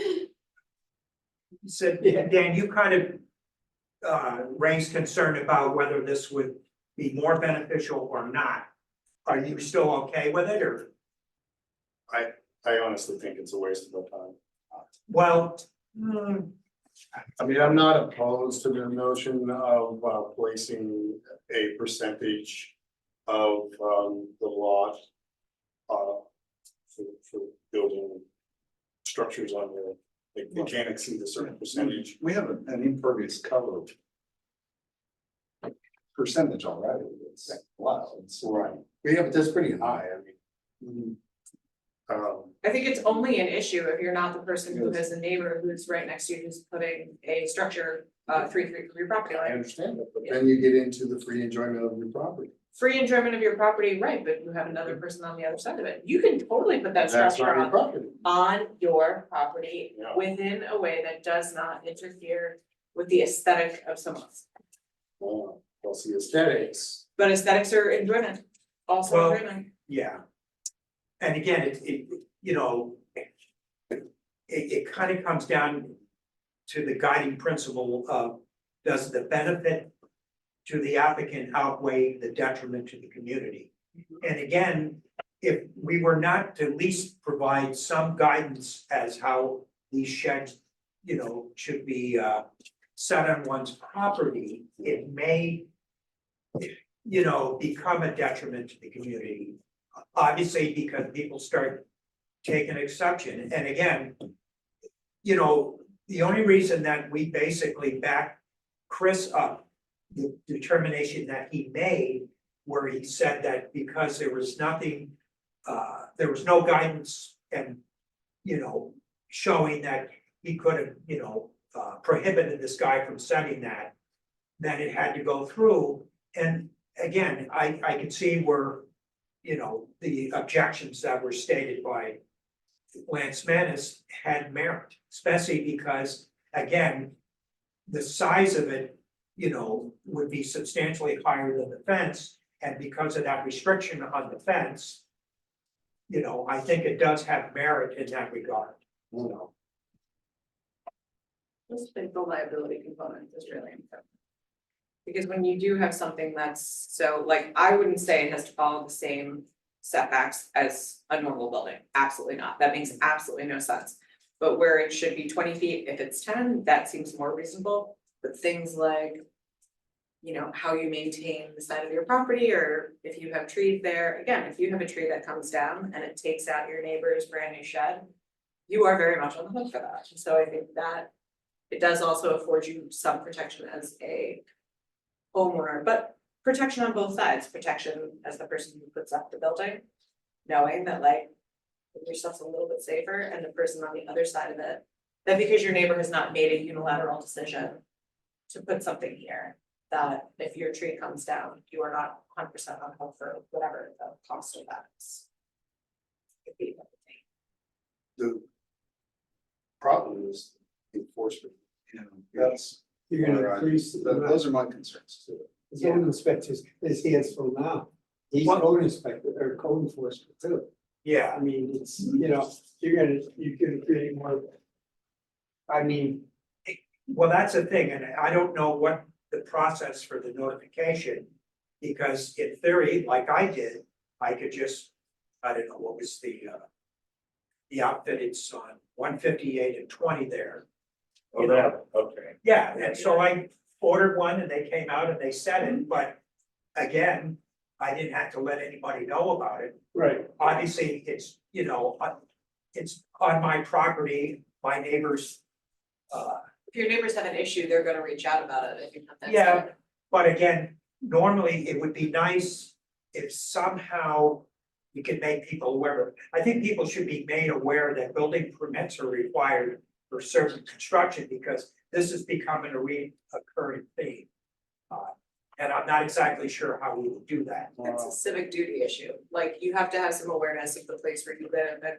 Said, Dan, you kind of. Raised concern about whether this would be more beneficial or not. Are you still okay with it, or? I honestly think it's a waste of our time. Well. I mean, I'm not opposed to the notion of placing a percentage of the lot. For building structures on there, they can't exceed a certain percentage. We have an impervious cover. Percentage already, it's wow, it's Right. Yeah, but that's pretty high, I mean. I think it's only an issue if you're not the person who has a neighbor who's right next to you who's putting a structure, 3 feet from your property I line. understand that, but then you get into the free enjoyment of your property. Free enjoyment of your property, right, but you have another person on the other side of it. You can totally put that That's structure not your on. property. On your property Yeah. within a way that does not interfere with the aesthetic of someone's. Plus the aesthetics. But aesthetics are enjoyment, also Well, enjoyment. Yeah. And again, you know. It kind of comes down to the guiding principle of, does the benefit to the applicant outweigh the detriment to the community? And again, if we were not to at least provide some guidance as how these sheds, you know, should be set on one's property, it may, you know, become a detriment to the community. Obviously, because people start taking exception, and again, you know, the only reason that we basically backed Chris up, the determination that he made, where he said that because there was nothing, there was no guidance and, you know, showing that he could have, you know, prohibited this guy from setting that, then it had to go through. And again, I can see where, you know, the objections that were stated by Lance Manis had merit, especially because, again, the size of it, you know, would be substantially higher than the fence. And because of that restriction on the fence, you know, I think it does have merit in that regard, you know. I think the liability component is really important. Because when you do have something that's, so like, I wouldn't say it has to follow the same setbacks as a normal building, absolutely not, that makes absolutely no sense. But where it should be 20 feet, if it's 10, that seems more reasonable, but things like, you know, how you maintain the side of your property, or if you have trees there, again, if you have a tree that comes down and it takes out your neighbor's brand new shed, you are very much on the hook for that, so I think that it does also afford you some protection as a homeowner, but protection on both sides, protection as the person who puts up the building, knowing that like your stuff's a little bit safer, and the person on the other side of it, that because your neighbor has not made a unilateral decision to put something here, that if your tree comes down, you are not 100% on hook for whatever the cost of that is. Could be. The problem is enforcement. You know, that's. You're gonna increase. Those are my concerns too. The zone inspectors, his hands full now. He's code inspector or code enforcement too. Yeah, I mean, it's, you know, you're gonna create more. I mean, well, that's the thing, and I don't know what the process for the notification. Because in theory, like I did, I could just I don't know, what was the outfit, it's on 158 and 20 there. Oh, that, okay. Yeah, and so I ordered one and they came out and they set it, but again, I didn't have to let anybody know about it. Right. Obviously, it's, you know, it's on my property, my neighbors. If your neighbors have an issue, they're gonna reach out about it, if you have that. Yeah, but again, normally it would be nice if somehow we could make people aware. I think people should be made aware that building permits are required for certain construction, because this is becoming a reoccurring theme. And I'm not exactly sure how we would do that. It's a civic duty issue, like you have to have some awareness of the place where you live and.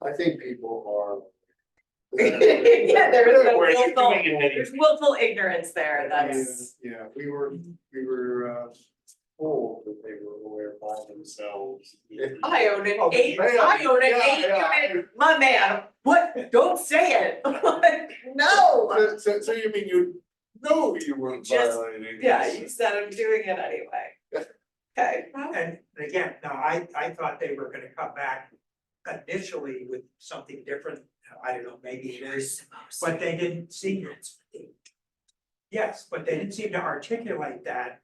I think people are. Yeah, there's Whereas you're doing it anyway. there's willful ignorance there, that's. Yeah, we were told that they were aware by themselves. I own an Oh, eight, yeah, I own an yeah, 8 unit, my man, what, don't say it, like, no. So you mean you know you weren't Just- violating? Yeah, you said I'm doing it anyway. Okay. And again, now I thought they were gonna come back initially with something different. I don't know, maybe it is, but they didn't seem. Yes, but they didn't seem to articulate that,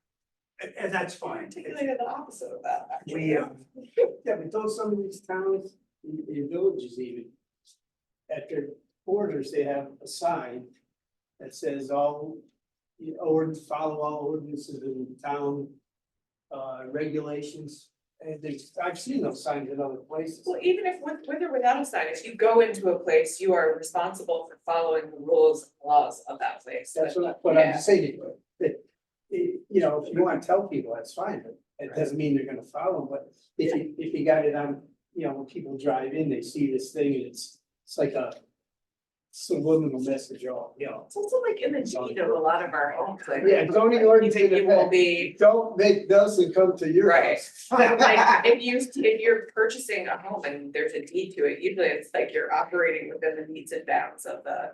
and that's fine. Articulated the opposite of that, actually. We, Yeah, but don't some of these towns, in villages even, at their borders, they have a sign that says all, follow all ordinances in town, regulations, and I've seen those signs in other places. Well, even if with or without a sign, if you go into a place, you are responsible for following the rules and laws of that place. That's what I'm saying, that, you know, if you wanna tell people, that's fine, but it doesn't mean they're gonna follow, but if you got it on, you know, when people drive in, they see this thing, and it's like a subliminal message, all, you know. It's also like in the deed of a lot of our homes, like. Yeah, zoning ordinance in You will effect. be, Don't make Dustin come to your Right. house. but like, if you're purchasing a home and there's a deed to it, usually it's like you're operating within the needs and bounds of the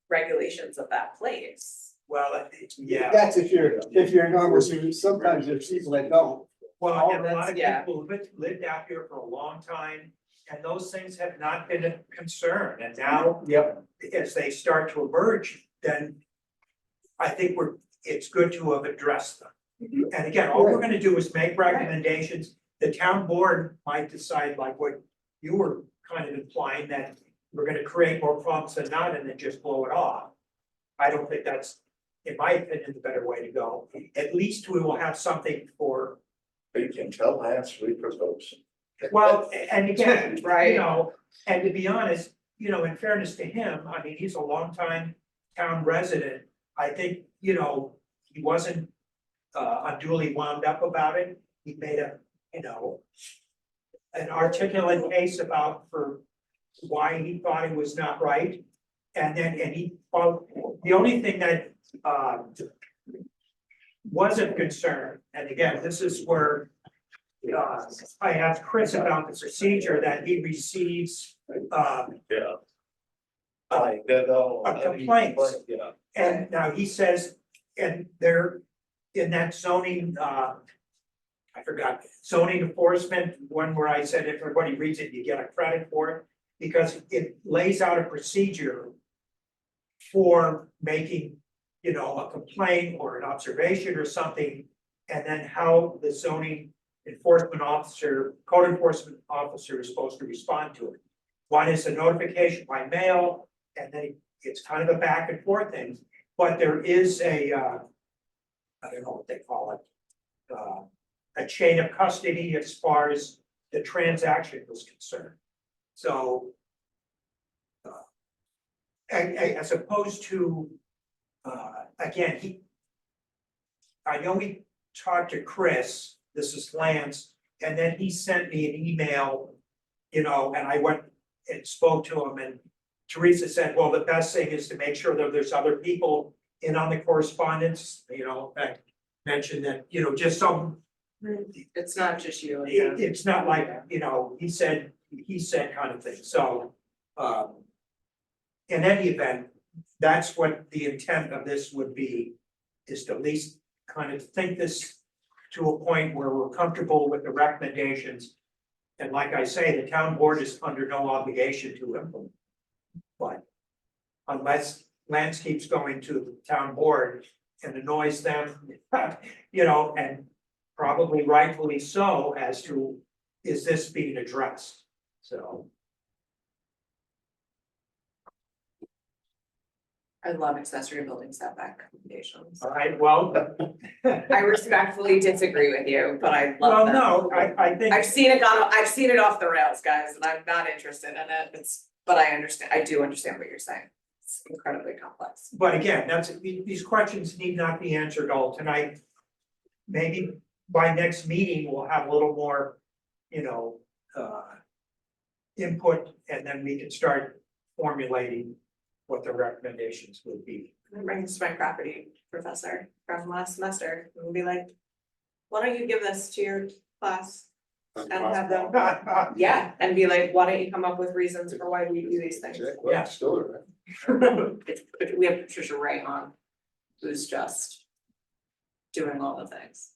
regulations of that place. Well, yeah, That's if you're a normal student, sometimes there's people that don't. well, and a lot of Yeah. people lived out here for a long time, and those things have not been a concern, and now. Yep. As they start to emerge, then I think it's good to have addressed them. And again, all we're gonna do is make recommendations. The town board might decide, like what you were kind of implying, that we're gonna create more problems than not and then just blow it off. I don't think that's, in my opinion, the better way to go. At least we will have something for, You can tell that's for folks. well, and again, Right. you know, and to be honest, you know, in fairness to him, I mean, he's a longtime town resident. I think, you know, he wasn't unduly wound up about it. He made a, you know, an articulate case for why he thought it was not right. And well, the only thing that was of concern, and again, this is where I asked Chris about the procedure that he receives Yeah. a complaint. Yeah. And now he says, and they're in that zoning, I forgot, zoning enforcement, one where I said if everybody reads it, you get a credit for it. Because it lays out a procedure for making, you know, a complaint or an observation or something. And then how the zoning enforcement officer, code enforcement officer is supposed to respond to it. One is a notification by mail, and then it's kind of a back and forth thing, but there is I don't know what they call it. A chain of custody as far as the transaction was concerned. So. As opposed to, again, I know we talked to Chris, this is Lance, and then he sent me an email, you know, and I went and spoke to him, and Teresa said, well, the best thing is to make sure that there's other people in on the correspondence, you know, I mentioned that, you know, just some. It's not just you. It's not like, you know, he said kind of thing, so, in any event, that's what the intent of this would be, is to at least kind of think this to a point where we're comfortable with the recommendations. And like I say, the town board is under no obligation to implement. But unless Lance keeps going to the town board and annoys them, you know, and probably rightfully so as to, is this being addressed? So. I love accessory building setback recommendations. All right, well. I respectfully disagree with you, but I Well, love them. no, I think. I've seen it off the rails, guys, and I'm not interested in it, but I do understand what you're saying. It's incredibly complex. But again, these questions need not be answered all tonight. Maybe by next meeting, we'll have a little more, you know, input, and then we can start formulating what the recommendations would be. I bring this to my property professor from last semester and be like, why don't you give this to your class? And have them, yeah, and be like, why don't you come up with reasons for why we do these things? Yeah. Still, We have Patricia Wright on, who's just doing all the things.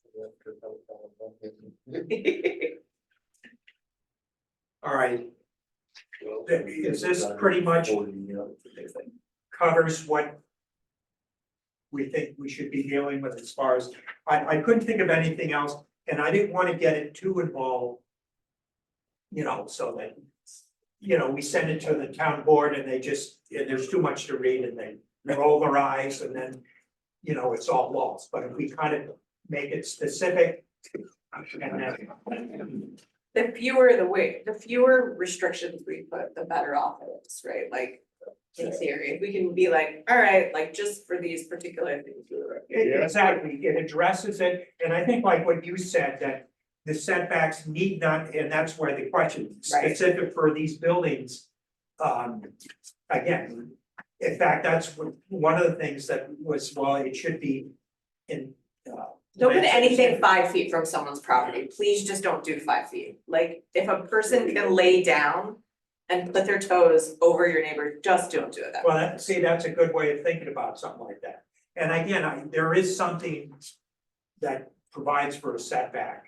All right. Is this pretty much covers what we think we should be dealing with as far as, I couldn't think of anything else, and I didn't want to get it too involved. You know, so that, you know, we send it to the town board and and there's too much to read and they roll their eyes and then, you know, it's all lost, but if we kind of make it specific. And then, The fewer restrictions we put, the better off it is, right? Like, in theory, if we can be like, all right, like, just for these particular things. Exactly, it addresses it, and I think like what you said, that the setbacks need not, and that's where the question Right. specific for these buildings. Again, in fact, that's one of the things that was, well, it should be in. Don't put anything 5 feet from someone's property, please just don't do 5 feet, like, if a person can lay down. And put their toes over your neighbor, just don't do it that way. Well, see, that's a good way of thinking about something like that. And again, there is something that provides for a setback.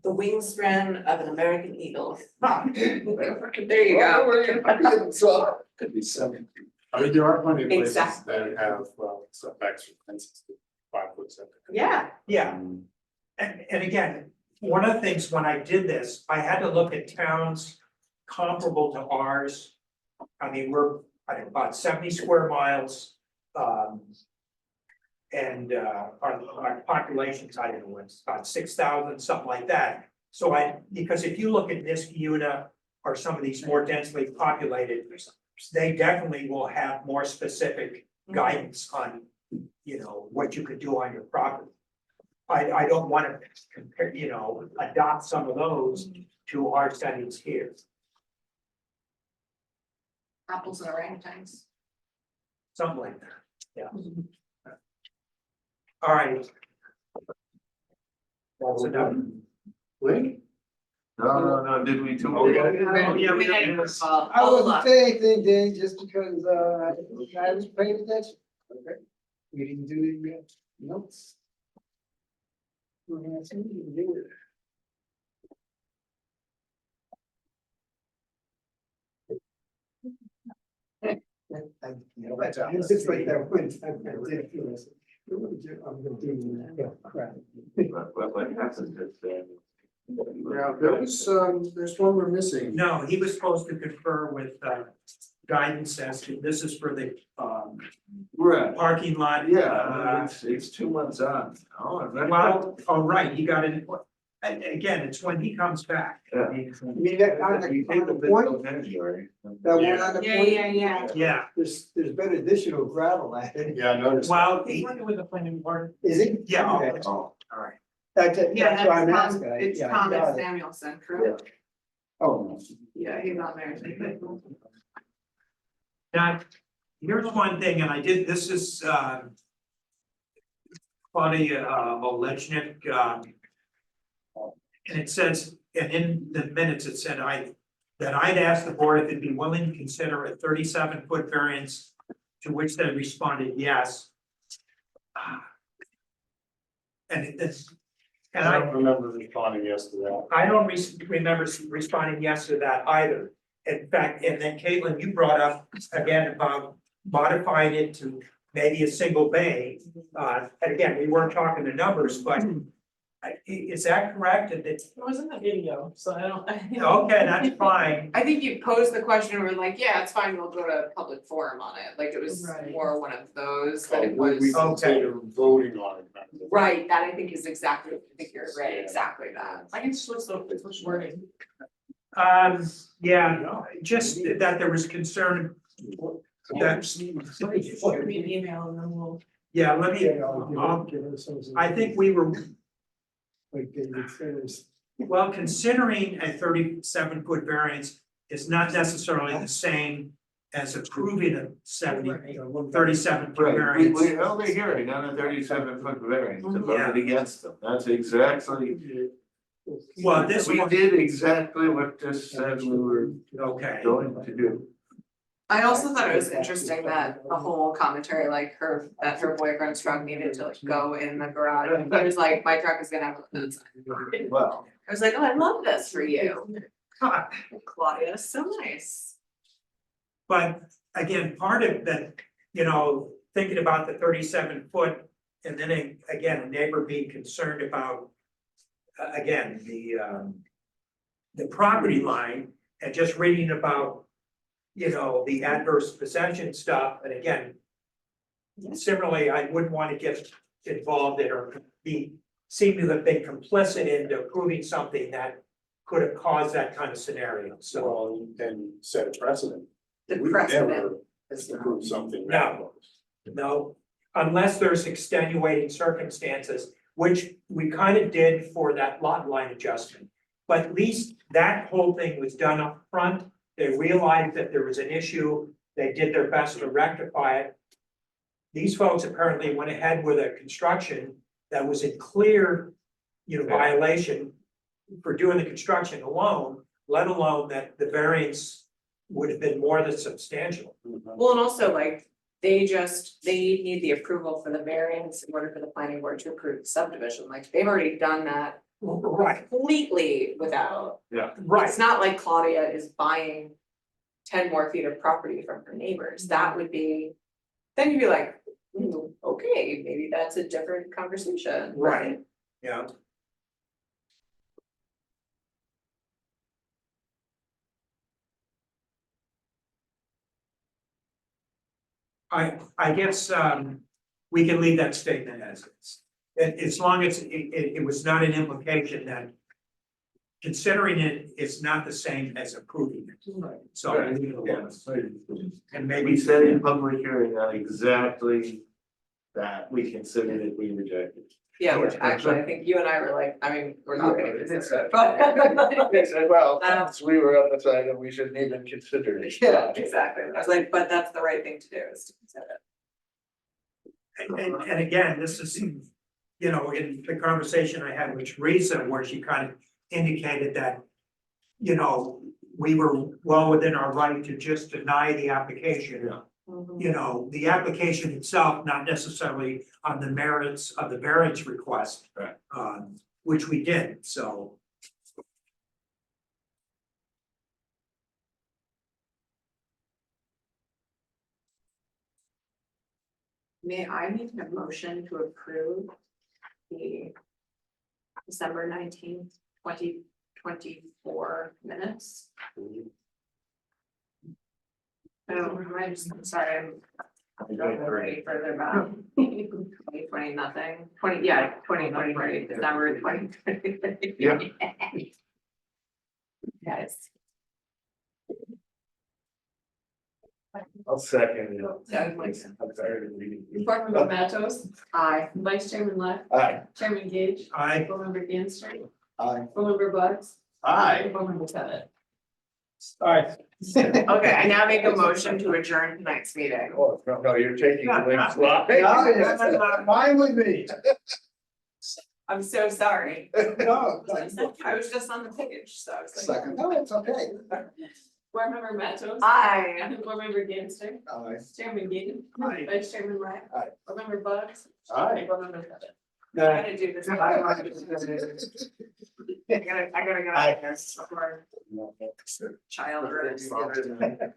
The wingspan of an American eagle. There you go. So, could be 7 feet. I mean, there are plenty of places Exactly. that have, setbacks for fences, 5-foot setback. Yeah, Yeah, and again, one of the things when I did this, I had to look at towns comparable to ours. I mean, we're about 70 square miles. And our population's, I don't know, it's about 6,000, something like that. So because if you look at Niskayuna or some of these more densely populated, they definitely will have more specific guidance on, you know, what you could do on your property. I don't want to compare, you know, adopt some of those to our settings here. apples and orangutans. Something like that, yeah. All right. That's enough. Wait. No, did we? Oh, yeah, we did. I wasn't saying anything, Dan, just because, I was paying attention. Okay. We didn't do it yet. Notes. It's just like that one time I did feel this. I'm gonna do that, crap. What happens is then. Yeah, there's one we're missing. No, he was supposed to confer with guidance as to, this is for the Right, parking lot. yeah, it's 2 months on. Oh, and then- Well, all right, you got it. And again, it's when he comes back. Yeah. I mean, that on You the, take on the the bid point, till January. that one on the point. Yeah. Yeah, There's been additional gravel added. Yeah, I noticed. well, He's working with the planning board. Is it? yeah, Okay. oh, all right. That's Yeah, why I'm that's asking. It's Yeah, I Thomas got it. Samuelson, correct? Oh, Yeah, he's on there. Now, here's one thing, and I did, this is Claudia Olechnik, and it says, and in the minutes, it said that I'd asked the board if it'd be willing to consider a 37-foot variance, to which they responded yes. And And I don't remember responding yes to that. I don't remember responding yes to that either. In fact, and then Caitlin, you brought up again about modifying it to maybe a single bay. And again, we weren't talking the numbers, but is that correct? And it's, It wasn't a video, so I don't. okay, that's fine. I think you posed the question and we're like, yeah, it's fine, we'll go to public forum on it, like it was Right. more one of those, that it We was. consider voting on it. Right, that I think is exactly, I think you're right, exactly that. I can switch wording. Yeah, just that there was concern. That's, Read the email and then we'll. yeah, let me, I think we were, Like David says. well, considering a 37-foot variance is not necessarily the same as approving a 37-foot Right, variance. we held a hearing on a 37-foot variance and Yeah. voted against them, that's exactly. Well, this We one, did exactly what this said we were okay, going to do. I also thought it was interesting that the whole commentary, like that her boyfriend's truck needed to like go in the garage, and he was like, my truck is gonna have a fence. Well, I was like, oh, I love this for you. Claudia, so nice. but again, part of that, you know, thinking about the 37-foot. And then again, a neighbor being concerned about, again, the property line and just reading about, you know, the adverse possession stuff, and again. Similarly, I wouldn't want to get involved in or seem to have been complicit in approving something that could have caused that kind of scenario, so. Well, and set a precedent. The We've precedent. never approved something. No. No, unless there's extenuating circumstances, which we kind of did for that lot line adjustment. But at least that whole thing was done up front. They realized that there was an issue, they did their best to rectify it. These folks apparently went ahead with a construction that was in clear, you know, violation for doing the construction alone, let alone that the variance would have been more than substantial. Well, and also like, they need the approval for the variance in order for the planning board to approve the subdivision, like they've already done that Right, completely without. right. It's not like Claudia is buying 10 more feet of property from her neighbors, that would be, then you'd be like, okay, maybe that's a different conversation, right? Yeah. I guess, we can leave that statement as is. As long as it was not an implication that considering it is not the same as approving it. So. Right, yes. And we maybe. said in public hearing on exactly that, we considered it, we rejected. Yeah, which actually, I think you and I were like, I mean, we're not gonna consider it, but. They said, well, we were on the side that we shouldn't even consider it. Yeah, exactly, I was like, but that's the right thing to do, is to consider it. And again, this is, you know, in the conversation I had with Teresa, where she kind of indicated that, you know, we were well within our right to just deny the application. You know, the application itself, not necessarily on the merits of the variance request. Right. Which we did, so. May I make a motion to approve the December 19th, 2024 minutes? Oh, I'm sorry, I'm not ready further back. 2020 nothing, 2023, December 2023. Yeah. Guys. I'll second it. Doug, I'm tired of reading. Board Member Matos, aye. Vice Chairman Left, Aye. Chairman Gage, I, Board Member Ganster, Aye. Board Member Bugs, Aye. Board Member Pettit. Okay, I now make a motion to adjourn tonight's meeting. Oh, no, you're taking the slot. Fine with me. I'm so sorry. No, I was just on the page, so I was like. second, no, it's okay. Board Member Matos. Aye. Board Member Ganster, Aye. Chairman Gage, Aye. Vice Chairman Left, Aye. Board Member Bugs, Aye. Board Member Pettit. gotta do this. I gotta get out of here before child.